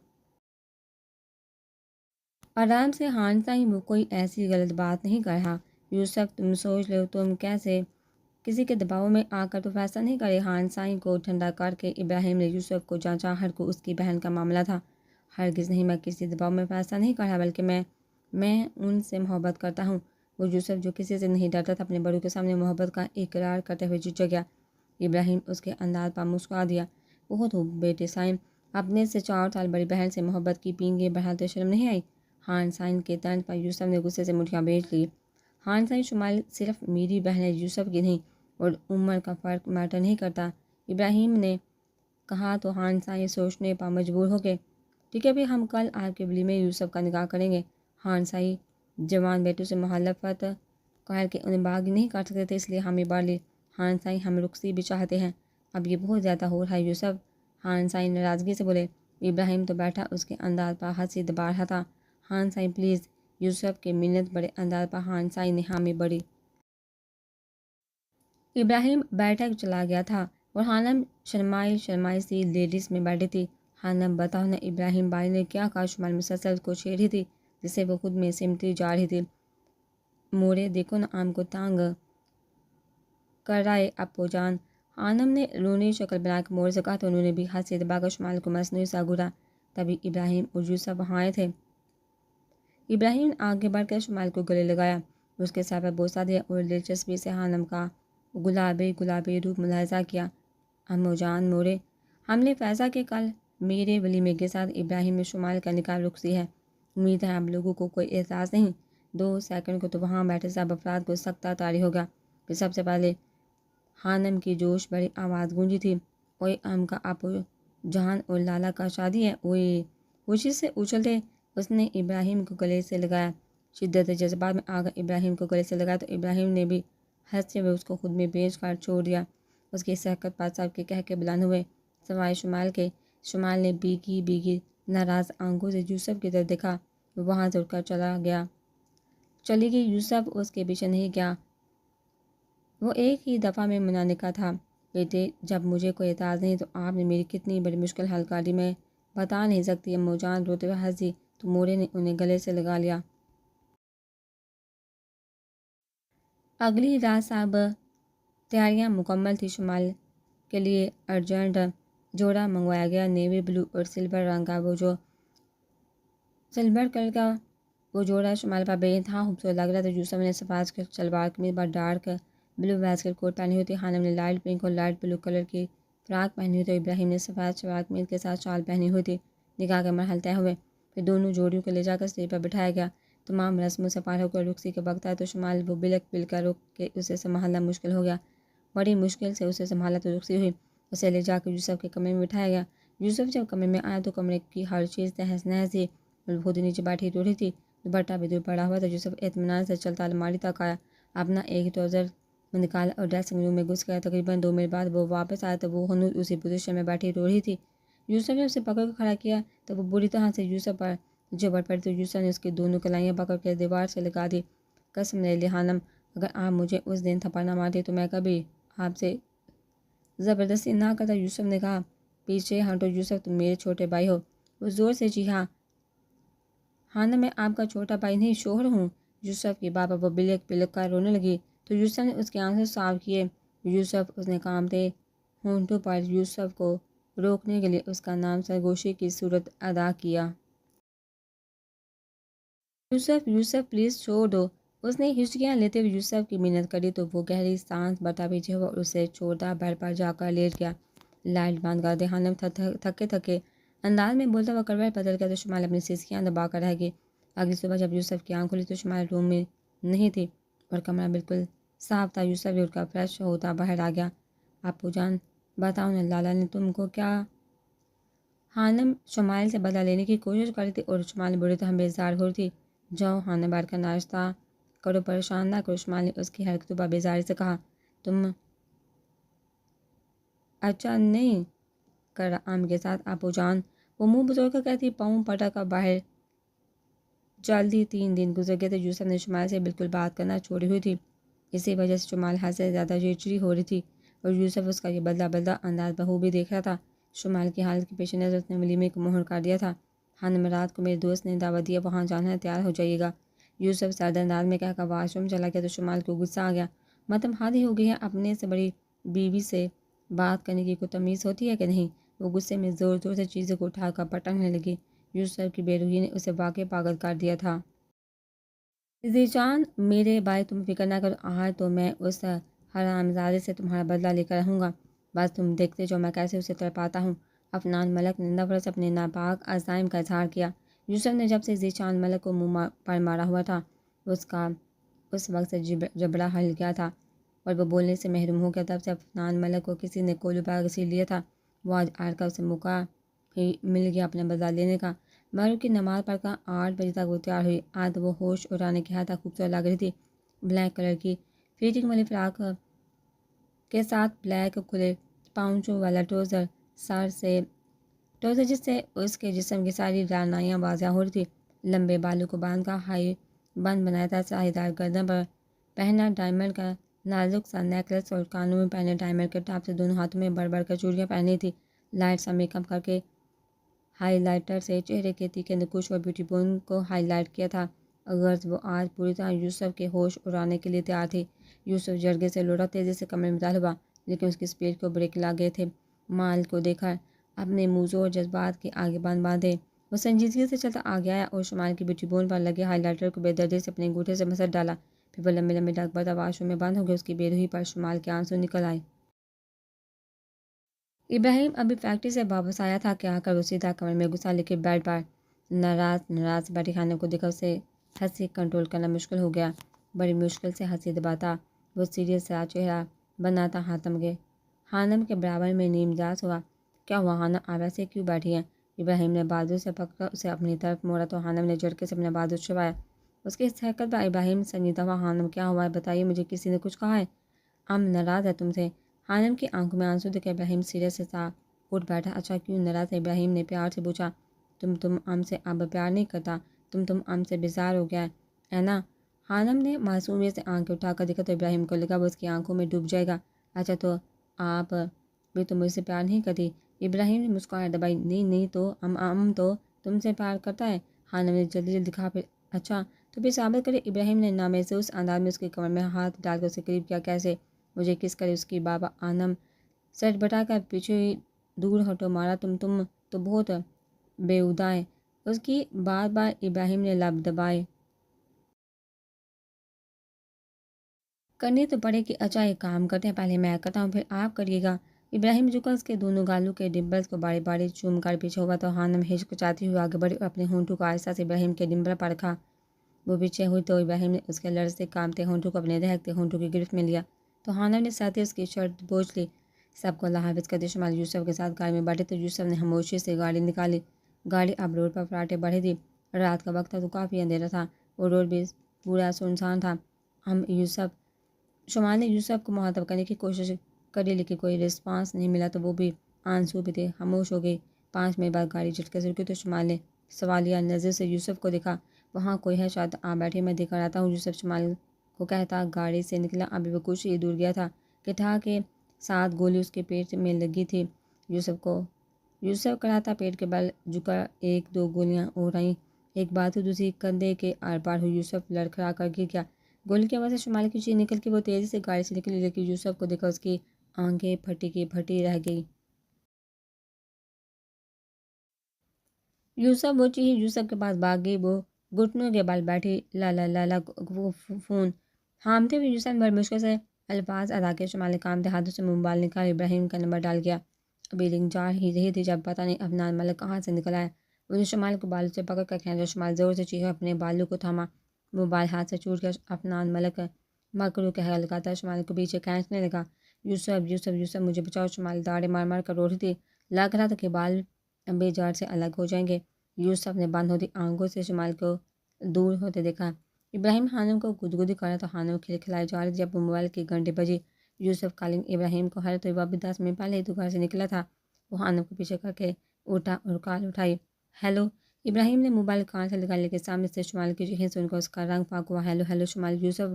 آرام سے خان سائیں، وہ کوئی ایسی غلط بات نہیں کر رہا۔ یوسف تم سوچ لو، تم کیسے کسی کے دباؤ میں آ کر تو فیصلہ نہیں کرے۔ خان سائیں کو ٹھنڈا کر کے ابراہیم نے یوسف کو جانچا۔ ہر کو اس کی بہن کا معاملہ تھا۔ ہرگز نہیں، میں کسی دباؤ میں فیصلہ نہیں کر رہا، بلکہ میں ان سے محبت کرتا ہوں۔ وہ یوسف جو کسی سے نہیں ڈرتا تھا اپنے بڑوں کے سامنے محبت کا اقرار کرتے ہوئے جھک گیا۔ ابراہیم اس کے انداز پر مسکرا دیا۔ بہت ہو بیٹے سائیں، اپنے سے 4 سال بڑی بہن سے محبت کی پینگیں بڑھاتے شرم نہیں آئی؟ خان سائیں کے طنز پر یوسف نے غصے سے مٹھیاں بھیج لی۔ خان سائیں، شمال صرف میری بہن ہے، یوسف کی نہیں، اور عمر کا فرق میٹر نہیں کرتا، ابراہیم نے کہا تو خان سائیں سوچنے پر مجبور ہو گئے۔ ٹھیک ہے، بھی ہم کل آپ کے ولی میں یوسف کا نکاح کریں گے۔ خان سائیں جوان بیٹوں سے مخالفت کر کے انہیں باغی نہیں کر سکتے تھے، اس لیے حامی بھر لی۔ خان سائیں ہم رخصتی بھی چاہتے ہیں، اب یہ بہت زیادہ ہو رہا ہے یوسف، خان سائیں ناراضگی سے بولے۔ ابراہیم تو بیٹھا اس کے انداز پر ہنسی دبا رہا تھا۔ خان سائیں پلیز، یوسف کے منت بڑے انداز پر خان سائیں نے حامی بڑھی۔ ابراہیم بیٹھک چلا گیا تھا اور خانم شرمائی سی لیڈیز میں بیٹھی تھی۔ خانم بتاؤ نا ابراہیم بھائی نے کیا کہا؟ شمال مسلسل کو چھیڑ رہی تھی جسے وہ خود میں سمٹی جا رہی تھی۔ مورے دیکھو نا، آم کو تانگ کر رہا ہے ابو جان، خانم نے رونی شکل بنا کے مورے سے کہا تو انہوں نے بھی ہنسی دبا کر شمال کو مصنوعی سا گھورا۔ تبھی ابراہیم اور یوسف وہاں آئے تھے۔ ابراہیم نے آگے بڑھ کر شمال کو گلے لگایا، اس کے سر پر بوسہ دیا اور دلچسپی سے خانم کا گلابی روپ ملاحظہ کیا۔ امو جان مورے، ہم نے فیصلہ کہ کل میرے ولیمے کے ساتھ ابراہیم میں شمال کا نکاح رخصتی ہے۔ امید ہے آپ لوگوں کو کوئی اعتراض نہیں۔ 2 سیکنڈ کو تو وہاں بیٹھے سب افراد کو سختہ طاری ہو گیا۔ پھر سب سے پہلے خانم کی جوش بھری آواز گونجی تھی، اوئے ہم کا ابو جان اور لالا کا شادی ہے، اوئے۔ خوشی سے اچھلتے اس نے ابراہیم کو گلے سے لگایا۔ شدت جذبات میں آ کر ابراہیم کو گلے سے لگایا تو ابراہیم نے بھی ہنستے ہوئے اس کو خود میں بھیج کر چھوڑ دیا۔ اس کی سرکت پر سب کے کہکے بلند ہوئے سوائے شمال کے۔ شمال نے بیگی ناراض آنکھوں سے یوسف کی طرف دیکھا۔ وہ وہاں سے اٹھ کر چلی گئی۔ یوسف اس کے پیچھے نہیں گیا۔ وہ ایک ہی دفعہ میں منانے کا تھا، بیٹے جب مجھے کوئی اعتراض نہیں تو آپ نے میری کتنی بڑی مشکل حل کر دی، میں بتا نہیں سکتی۔ امو جان روتے ہوئے ہنسی تو مورے نے انہیں گلے سے لگا لیا۔ اگلی رات صاحب تیاریاں مکمل تھی۔ شمال کے لیے ارجنٹ جوڑا منگوایا گیا، نیوی بلو اور سلور رنگ کا۔ سلور کلر کا وہ جوڑا شمال پر بے انتہا خوبصورت لگ رہا تھا۔ یوسف نے سفید شلوار قمیض پر ڈارک بلو ویسکٹ کوٹ پہنی ہوئی تھی، خانم نے لائٹ پنک اور لائٹ بلو کلر کی فراک پہنی ہوئی تھی، ابراہیم نے سفید شلوار قمیض کے ساتھ شال پہنی ہوئی تھی۔ نکاح کے مرحلے طے ہوئے، پھر دونوں جوڑیوں کو لے جا کر اسٹیج پر بٹھایا گیا۔ تمام رسموں سے پار ہو کر رخصتی کا وقت آیا تو شمال وہ بل کر رک کے اسے سنبھالنا مشکل ہو گیا۔ بڑی مشکل سے اسے سنبھالا تو رخصتی ہوئی۔ اسے لے جا کر یوسف کے کمرے میں بٹھایا گیا۔ یوسف جب کمرے میں آیا تو کمرے کی ہر چیز تہس نہس تھی، اور وہ خود نیچے بیٹھی رو رہی تھی۔ دوپٹہ بھی دور پڑا ہوا تھا۔ یوسف اطمینان سے چلتا الماری تک آیا، اپنا ایک ٹراؤزر نکالا اور ڈریسنگ روم میں گھس گیا۔ تقریباً 2 منٹ بعد وہ واپس آیا تو وہ ہنوز اسی پوزیشن میں بیٹھی رو رہی تھی۔ یوسف نے اسے پکڑ کر کھڑا کیا تو وہ بری طرح سے یوسف پر جبر پڑی تو یوسف نے اس کی دونوں کلائیاں پکڑ کے دیوار سے لگا دی۔ قسم لے لی خانم، اگر آپ مجھے اس دن تھپڑ نہ مارتی تو میں کبھی آپ سے زبردستی نہ کرتا۔ یوسف نے کہا، پیچھے ہٹو یوسف، تم میرے چھوٹے بھائی ہو۔ وہ زور سے چیخا، خانم میں آپ کا چھوٹا بھائی نہیں، شوہر ہوں۔ یوسف کی بات پر وہ بلک بلک کر رونے لگی تو یوسف نے اس کے آنسو صاف کیے۔ اس نے کانپتے ہونٹوں پر یوسف کو روکنے کے لیے اس کا نام سرگوشی کی صورت ادا کیا۔ یوسف، یوسف پلیز چھوڑ دو۔ اس نے ہچکیاں لیتے ہوئے یوسف کی منت کری تو وہ گہری سانس بھرتا پیچھے ہوا اور اسے چھوڑتا بیڈ پر جا کر لیٹ گیا۔ لائٹ بند کر دے خانم، تھکے تھکے انداز میں بولتا ہوا کروٹ بدل گیا تو شمال اپنی سسکیاں دبا کر رہ گئی۔ اگلی صبح جب یوسف کی آنکھ کھلی تو شمال روم میں نہیں تھی اور کمرہ بالکل صاف تھا۔ یوسف بھی اٹھ کر فریش ہوتا باہر آ گیا۔ اپو جان، بتاؤ نا، لالا نے تم کو کیا؟ خانم شمال سے بدلہ لینے کی کوشش کر رہی تھی اور شمال بری طرح بیزار ہو رہی تھی۔ جاؤ خانم بیٹھ کر ناشتہ کرو، پریشان نہ کرو، شمال نے اس کی حرکتوں پر بیزاری سے کہا۔ تم اچھا نہیں کر رہا آم کے ساتھ اپو جان، وہ منہ بزور کر کہتی، پاؤں پٹک کر باہر جلدی۔ 3 دن گزر گئے تو یوسف نے شمال سے بالکل بات کرنا چھوڑی ہوئی تھی۔ اسی وجہ سے شمال حد سے زیادہ چڑچڑی ہو رہی تھی اور یوسف اس کا یہ بدلہ انداز بخوبی دیکھ رہا تھا۔ شمال کی حالت کے پیش نظر اس نے ولیمے کو مہر کر دیا تھا۔ خانم، رات کو میرے دوست نے دعوت دیا، وہاں جانا ہے، تیار ہو جائیے گا۔ یوسف سرد انداز میں کہہ کر واش روم چلا گیا تو شمال کو غصہ آ گیا۔ مطلب حد ہی ہو گئی ہے، اپنے سے بڑی بیوی سے بات کرنے کی کوئی تمیز ہوتی ہے کہ نہیں؟ وہ غصے میں زور زور سے چیزوں کو اٹھا کر پٹکنے لگی۔ یوسف کی بے روحی نے اسے واقعی پاگل کر دیا تھا۔ ذی جان میرے بھائی، تم فکر نہ کرو، آج تو میں اس حرامزادے سے تمہارا بدلہ لے کر رہوں گا۔ بس تم دیکھتے جاؤ میں کیسے اسے تڑپاتا ہوں۔ عفنان ملک نے نفرت سے اپنے ناپاک عزائم کا اظہار کیا۔ یوسف نے جب سے ذی چاند ملک کو منہ پر مارا ہوا تھا اس وقت سے جبڑا ہل گیا تھا اور وہ بولنے سے محروم ہو گیا۔ تب سے عفنان ملک کو کسی نے کولو پر گھسیٹ لیا تھا۔ وہ آج آر کا اسے موقع ہی مل گیا اپنا بدلہ لینے کا۔ مغرب کی نماز پڑھ کر 8 بجے تک وہ تیار ہوئی۔ آج وہ ہوش اڑانے کی حد تک خوبصورت لگ رہی تھی۔ بلیک کلر کی فیٹنگ والی فراک کے ساتھ بلیک کھلے پاؤنچوں والا ٹراؤزر جس سے اس کے جسم کی ساری رعنائیاں واضح ہو رہی تھی۔ لمبے بالوں کو باندھ کر ہائی بند بنایا تھا، ساہی دار گردن پر پہنا ڈائمنڈ کا نازک سا نیکلس اور کانوں میں پہنے ڈائمنڈ کے ٹاپ سے دونوں ہاتھوں میں بڑھ بڑھ کر چوڑیاں پہنی تھی۔ لائٹ سا میک اپ کر کے ہائی لائٹر سے چہرے کے تیکھے نکوش اور بیوٹی بون کو ہائی لائٹ کیا تھا۔ غرض وہ آج پوری طرح یوسف کے ہوش اڑانے کے لیے تیار تھی۔ یوسف جرگے سے لوٹا، تیزی سے کمرے میں داخل ہوا، لیکن اس کی اسپیڈ کو بریک لگ گئے تھے۔ مال کو دیکھا اپنے موضوع اور جذبات کے آگے باندھے وہ سنجیدگی سے چلتا آگے آیا اور شمال کی بیوٹی بون پر لگے ہائی لائٹر کو بے دردی سے اپنے انگوٹھے سے مسٹ ڈالا۔ پھر وہ لمبے لمبے ڈگ برتا واش روم میں بند ہو گیا۔ اس کی بے روحی پر شمال کے آنسو نکل آئے۔ ابراہیم ابھی فیکٹری سے واپس آیا تھا کہ آ کر وہ سیدھا کمرے میں گھسا، لیکن بیڈ پر ناراض بیٹھی خانم کو دیکھا اسے ہنسی کنٹرول کرنا مشکل ہو گیا۔ بڑی مشکل سے ہنسی دباتا وہ سیریس سا چہرہ بناتا خانم کے برابر میں نیم دراز ہوا۔ کیا ہوا خانم، آپ ایسے کیوں بیٹھی ہیں؟ ابراہیم نے بازو سے پکڑ کر اسے اپنی طرف موڑا تو خانم نے جھٹکے سے اپنا بازو چھپایا۔ اس کی اس حرکت پر ابراہیم سنجیدہ ہوا۔ خانم کیا ہوا ہے، بتائیے مجھے، کسی نے کچھ کہا ہے؟ ہم ناراض ہے تم سے۔ خانم کی آنکھوں میں آنسو دیکھ کر ابراہیم سیریس سا اٹھ بیٹھا۔ اچھا کیوں ناراض ہے؟ ابراہیم نے پیار سے پوچھا۔ تم ہم سے اب پیار نہیں کرتا؟ تم ہم سے بیزار ہو گیا ہے نا؟ خانم نے معصومیت سے آنکھیں اٹھا کر دیکھا تو ابراہیم کو لگا وہ اس کی آنکھوں میں ڈوب جائے گا۔ اچھا تو آپ بھی تو مجھ سے پیار نہیں کرتی؟ ابراہیم نے مسکراہٹ دبائی۔ نہیں نہیں تو ہم تو تم سے پیار کرتا ہے۔ خانم نے جلدی جلدی کہا۔ پھر اچھا تو پھر ثابت کرے۔ ابراہیم نے نامحسوس انداز میں اس کی کمر میں ہاتھ ڈال کر اسے قریب کیا۔ کیسے؟ مجھے کس کرے اس کی بابا آنم سر بٹا کر پیچھے دور ہٹو مارا۔ تم تو بہت بےہودہ ہے۔ اس کی بار بار ابراہیم نے لب دبائے۔ کرنی تو پڑے گی۔ اچھا ایک کام کرتے ہیں، پہلے میں کرتا ہوں پھر آپ کریے گا۔ ابراہیم جھکا اس کے دونوں گالوں کے ڈمبلز کو باری باری چوم کر پیچھے ہوا تو خانم ہچکچاتی ہوئی آگے بڑھی اور اپنے ہونٹوں کو آہستہ سے ابراہیم کے ڈمبل پر رکھا۔ وہ پیچھے ہوئی تو ابراہیم نے اس کے لرزتے کانپتے ہونٹوں کو اپنے دہکتے ہونٹوں کی گرفت میں لیا تو خانم نے ساتھ اس کی شرٹ بوجھ لی۔ سب کو اللہ حافظ کرتے شمال یوسف کے ساتھ گاڑی میں بیٹھے تو یوسف نے خاموشی سے گاڑی نکالی۔ گاڑی اب روڈ پر فراٹے بڑھی تھی۔ رات کا وقت تھا تو کافی اندھیرا تھا اور روڈ بھی پورا سنسان تھا۔ شمال نے یوسف کو مخاطب کرنے کی کوشش کری لیکن کوئی رسپانس نہیں ملا تو وہ بھی آنسو بھی تھی، خاموش ہو گئی۔ 5 منٹ بعد گاڑی جھٹکے سے رکی تو شمال نے سوالیہ نظر سے یوسف کو دیکھا۔ وہاں کوئی ہے؟ شاید آپ بیٹھے، میں دیکھ کر آتا ہوں، یوسف شمال کو کہتا گاڑی سے نکلا۔ ابھی وہ کچھ ہی دور گیا تھا کہ ٹھا کے ساتھ گولی اس کے پیٹ میں لگی تھی۔ یوسف کراتا پیٹ کے بل جھکا، 1 2 گولیاں اور آئیں، ایک باتوں دوسری کندھے کے آر پار ہوئی۔ یوسف لڑکھڑا کر گر گیا۔ گولی کی آواز سے شمال کی چیخ نکل کے وہ تیزی سے گاڑی سے نکلی لیکن یوسف کو دیکھا اس کی آنکھیں پھٹی کی پھٹی رہ گئی۔ یوسف کے پاس بھاگ گئی۔ وہ گھٹنوں کے بل بیٹھی لا وہ فون ہامتے ہوئے یوسف نے بڑی مشکل سے الفاظ ادا کیے۔ شمال نے کانپتے ہاتھوں سے موبائل نکال ابراہیم کا نمبر ڈال کیا۔ ابھی رنگ جا ہی رہی تھی جب پتہ نہیں عفنان ملک کہاں سے نکل آیا۔ اس نے شمال کو بالوں سے پکڑ کر کھینچا۔ شمال زور سے چیخا، اپنے بالوں کو تھاما۔ موبائل ہاتھ سے چھوٹ گیا۔ عفنان ملک مکرو کہہ لگاتا شمال کو پیچھے کھینچنے لگا۔ یوسف مجھے بچاؤ۔ شمال داڑے مار مار کر رو رہی تھی۔ لگ رہا تھا کہ بال بے جان سے الگ ہو جائیں گے۔ یوسف نے بند ہوتی آنکھوں سے شمال کو دور ہوتے دیکھا۔ ابراہیم خانم کو گدگدی کر رہا تھا۔ خانم کھلکھلائی جا رہی تھی۔ جب موبائل کی گھنٹی بجی یوسف کالنگ ابراہیم کو حیرت ہوئی۔ وہ ابھی 10 منٹ پہلے ہی تو گھر سے نکلا تھا۔ وہ خانم کو پیچھے کر کے اٹھا اور کال اٹھائی۔ ہیلو۔ ابراہیم نے موبائل کان سے لگا لیکن سامنے سے شمال کی چیخیں سن کر اس کا رنگ فاق ہوا۔ ہیلو شمال۔ یوسف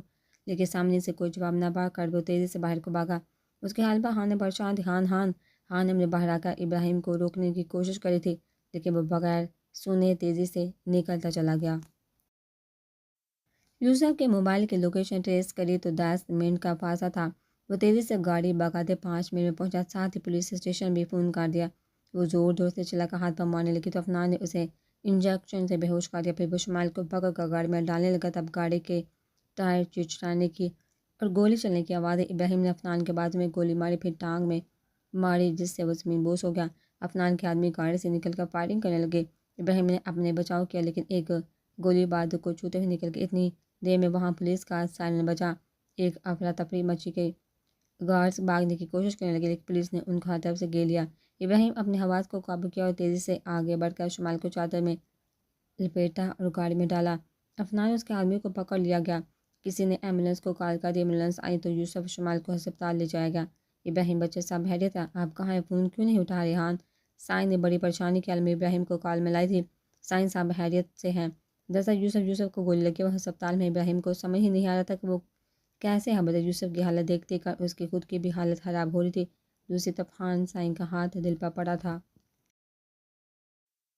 لیکن سامنے سے کوئی جواب نہ پا کر وہ تیزی سے باہر کو بھاگا۔ اس کے حال پر خانم پریشان تھی۔ خانم نے باہر آ کر ابراہیم کو روکنے کی کوشش کری تھی لیکن وہ بغیر سنے تیزی سے نکلتا چلا گیا۔ یوسف کے موبائل کی لوکیشن ٹریس کری تو 10 منٹ کا فاصلہ تھا۔ وہ تیزی سے گاڑی بھگاتے 5 منٹ میں پہنچا۔ ساتھ ہی پولیس اسٹیشن بھی فون کر دیا۔ وہ زور سے چلا کر ہاتھ پر مارنے لگی تو عفنان نے اسے انجیکشن سے بے ہوش کر دیا۔ پھر وہ شمال کو پکڑ کر گاڑی میں ڈالنے لگا تب گاڑی کے ٹائر چرچرانے کی اور گولی چلنے کی آواز ہے۔ ابراہیم نے عفنان کے بازو میں گولی ماری، پھر ٹانگ میں ماری جس سے وہ زمین بوس ہو گیا۔ عفنان کے آدمی گاڑی سے نکل کر فائرنگ کرنے لگے۔ ابراہیم نے اپنے بچاؤ کیا لیکن ایک گولی بازو کو چھوتے ہوئے نکل گئی۔ اتنی دیر میں وہاں پولیس کا سائرن بجا۔ ایک افراتفری مچی گئی۔ گارڈز بھاگنے کی کوشش کرنے لگے لیکن پولیس نے ان کو ہر طرف سے گھیر لیا۔ ابراہیم اپنے حواس کو قابو کیا اور تیزی سے آگے بڑھ کر شمال کو چادر میں لپیٹا اور گاڑی میں ڈالا۔ عفنان اس کے آدمی کو پکڑ لیا گیا۔ کسی نے ایمبولینس کو کال کر دی۔ ایمبولینس آئی تو یوسف شمال کو ہسپتال لے جایا گیا۔ ابراہیم بچے سب خیریت ہے؟ آپ کہاں ہیں؟ فون کیوں نہیں اٹھا رہے؟ سائن نے بڑی پریشانی کے حال میں ابراہیم کو کال میں لائی تھی۔ سائن صاحب خیریت سے ہیں؟ دراصل یوسف کو گولی لگی، وہ ہسپتال میں۔ ابراہیم کو سمجھ ہی نہیں آ رہا تھا کہ وہ کیسے ہے۔ یوسف کی حالت دیکھ کر اس کی خود کی بھی حالت خراب ہو رہی تھی۔ دوسری طرف سائن کا ہاتھ دل پر پڑا تھا۔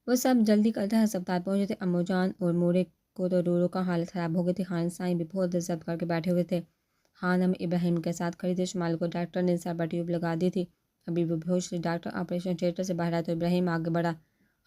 وہ سب جلدی کرتے ہسپتال پہنچے تھے۔ امو جان اور مورے کو تو رو کا حالت خراب ہو گئی تھی۔ سائن بھی بہت ضد کر کے بیٹھے ہوئے تھے۔ خانم ابراہیم کے ساتھ کھڑی تھی۔ شمال کو ڈاکٹر نے سر پر ٹیوب لگا دی تھی، ابھی وہ بےہوش تھی۔ ڈاکٹر آپریشن تھیٹر سے باہر آئے تو ابراہیم آگے بڑھا۔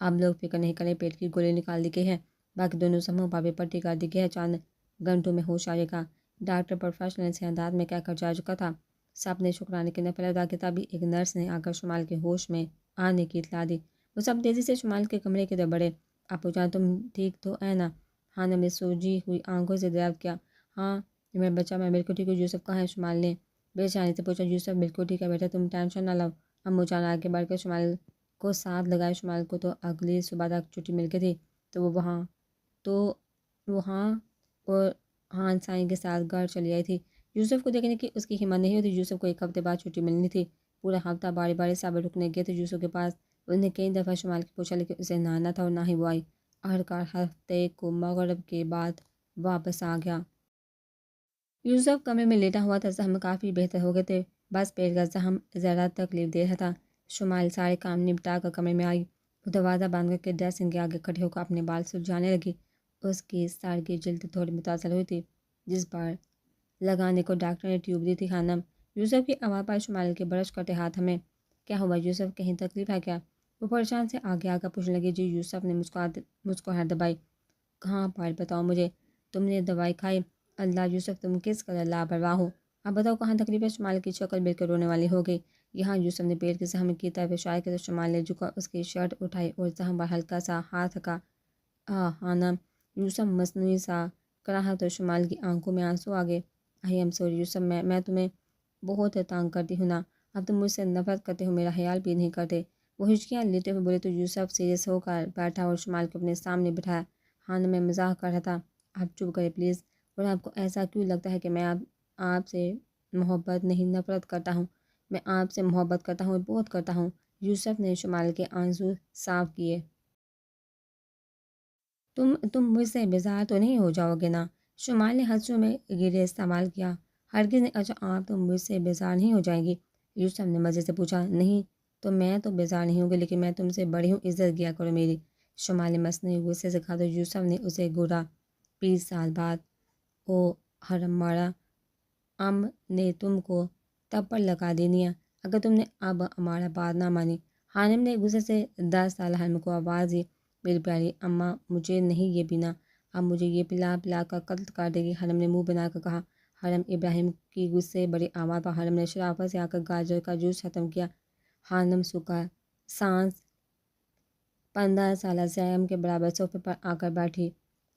آپ لوگ فکر نہیں کریں، پیٹ کی گولی نکال دی گئی ہے، باقی دونوں سموں پر بھی پٹی کر دی گئی ہے، چند گھنٹوں میں ہوش آ جائے گا۔ ڈاکٹر پروفیشنل سے انداز میں کہہ کر جا چکا تھا۔ سب نے شکرانے کی نفل ادا کی۔ تبھی ایک نرس نے آ کر شمال کے ہوش میں آنے کی اطلاع دی۔ وہ سب تیزی سے شمال کے کمرے کی طرف بڑھے۔ ابو جان تم ٹھیک تو ہے نا؟ خانم نے سوجی ہوئی آنکھوں سے دریافت کیا۔ ہاں میرا بچہ، میں بالکل ٹھیک ہوں۔ یوسف کہاں ہے؟ شمال نے بے چینی سے پوچھا۔ یوسف بالکل ٹھیک ہے بیٹا، تم ٹینشن نہ لو۔ امو جان آگے بڑھ کر شمال کو ساتھ لگائے۔ شمال کو تو اگلی صبح تک چھٹی مل گئی تھی تو وہ وہاں اور سائن کے ساتھ گھر چلی آئی تھی۔ یوسف کو دیکھنے کی اس کی ہمت نہیں ہوتی۔ یوسف کو 1 ہفتے بعد چھٹی ملنی تھی۔ پورا ہفتہ باری باری سب رکنے گئے تھے یوسف کے پاس۔ اس نے کئی دفعہ شمال کی پوچھا لیکن اسے نہ آنا تھا اور نہ ہی وہ آئی۔ آخرکار ہفتے کو مغرب کے بعد واپس آ گیا۔ یوسف کمرے میں لیٹا ہوا تھا۔ زخم کافی بہتر ہو گئے تھے، بس پیٹ کا زخم ذرا تکلیف دے رہا تھا۔ شمال سارے کام نپٹا کر کمرے میں آئی۔ وہ دروازہ بند کر کے ڈریسنگ کے آگے کھڑے ہو کر اپنے بال سلجھانے لگی۔ اس کی سر کی جلد تھوڑی متاثر ہوئی تھی، جس پر لگانے کو ڈاکٹر نے ٹیوب دی تھی۔ خانم، یوسف کی آواز پر شمال کے برش کرتے ہاتھ ہمیں۔ کیا ہوا یوسف، کہیں تکلیف ہے کیا؟ وہ پریشان سے آگے آ کر پوچھنے لگی۔ جی، یوسف نے مسکراہٹ دبائی۔ کہاں پر؟ بتاؤ مجھے، تم نے دوائی کھائی؟ اللہ یوسف، تم کس قدر لاپرواہ ہو! اب بتاؤ کہاں تکلیف ہے؟ شمال کی شکل بالکل رونے والی ہو گئی۔ یہاں، یوسف نے پیٹ کے زخم کی طرف اشارہ کیا تو شمال نے جھک کر اس کی شرٹ اٹھائی اور زخم پر ہلکا سا ہاتھ رکھا۔ خانم، یوسف مصنوعی سا کراہا تو شمال کی آنکھوں میں آنسو آ گئے۔ آئی ایم سوری یوسف، میں تمہیں بہت تانگ کرتی ہوں نا۔ اب تم مجھ سے نفرت کرتے ہو، میرا خیال بھی نہیں کرتے۔ وہ ہچکیاں لیتے ہوئے بولے تو یوسف سیریس ہو کر بیٹھا اور شمال کو اپنے سامنے بٹھایا۔ خانم، میں مزاح کر رہا تھا، آپ چپ کریں پلیز۔ اور آپ کو ایسا کیوں لگتا ہے کہ میں آپ سے محبت نہیں نفرت کرتا ہوں؟ میں آپ سے محبت کرتا ہوں اور بہت کرتا ہوں۔ یوسف نے شمال کے آنسو صاف کیے۔ تم مجھ سے بیزار تو نہیں ہو جاؤ گے نا؟ شمال نے ہنستے میں گرے سوال کیا۔ ہرگز نہیں۔ اچھا، آپ تم مجھ سے بیزار نہیں ہو جائیں گی؟ یوسف نے مزے سے پوچھا۔ نہیں تو میں تو بیزار نہیں ہوں گی، لیکن میں تم سے بڑی ہوں، عزت کیا کرو میری۔ شمال نے مصنوعی غصے سے کہا تو یوسف نے اسے گھورا۔ 20 سال بعد، او حرم مارا، نے تم کو تپڑ لگا دینی ہے اگر تم نے اب ہمارا بات نہ مانی۔ خانم نے غصے سے 10 سال حرم کو آواز دی۔ میری پیاری اماں، مجھے نہیں یہ پینا، اب مجھے یہ پلا پلا کر قتل کر دے گی، حرم نے منہ بنا کر کہا۔ حرم ابراہیم کی غصے بڑی آواز پر حرم نے شرافت سے آ کر گاجر کا جوس ختم کیا۔ خانم سکا سانس 15 سالہ زیغم کے برابر صوفے پر آ کر بیٹھی۔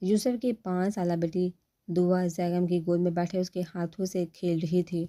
یوسف کی 5 سالہ بیٹی دعا زیغم کی گود میں بیٹھے اس کے ہاتھوں سے کھیل رہی تھی۔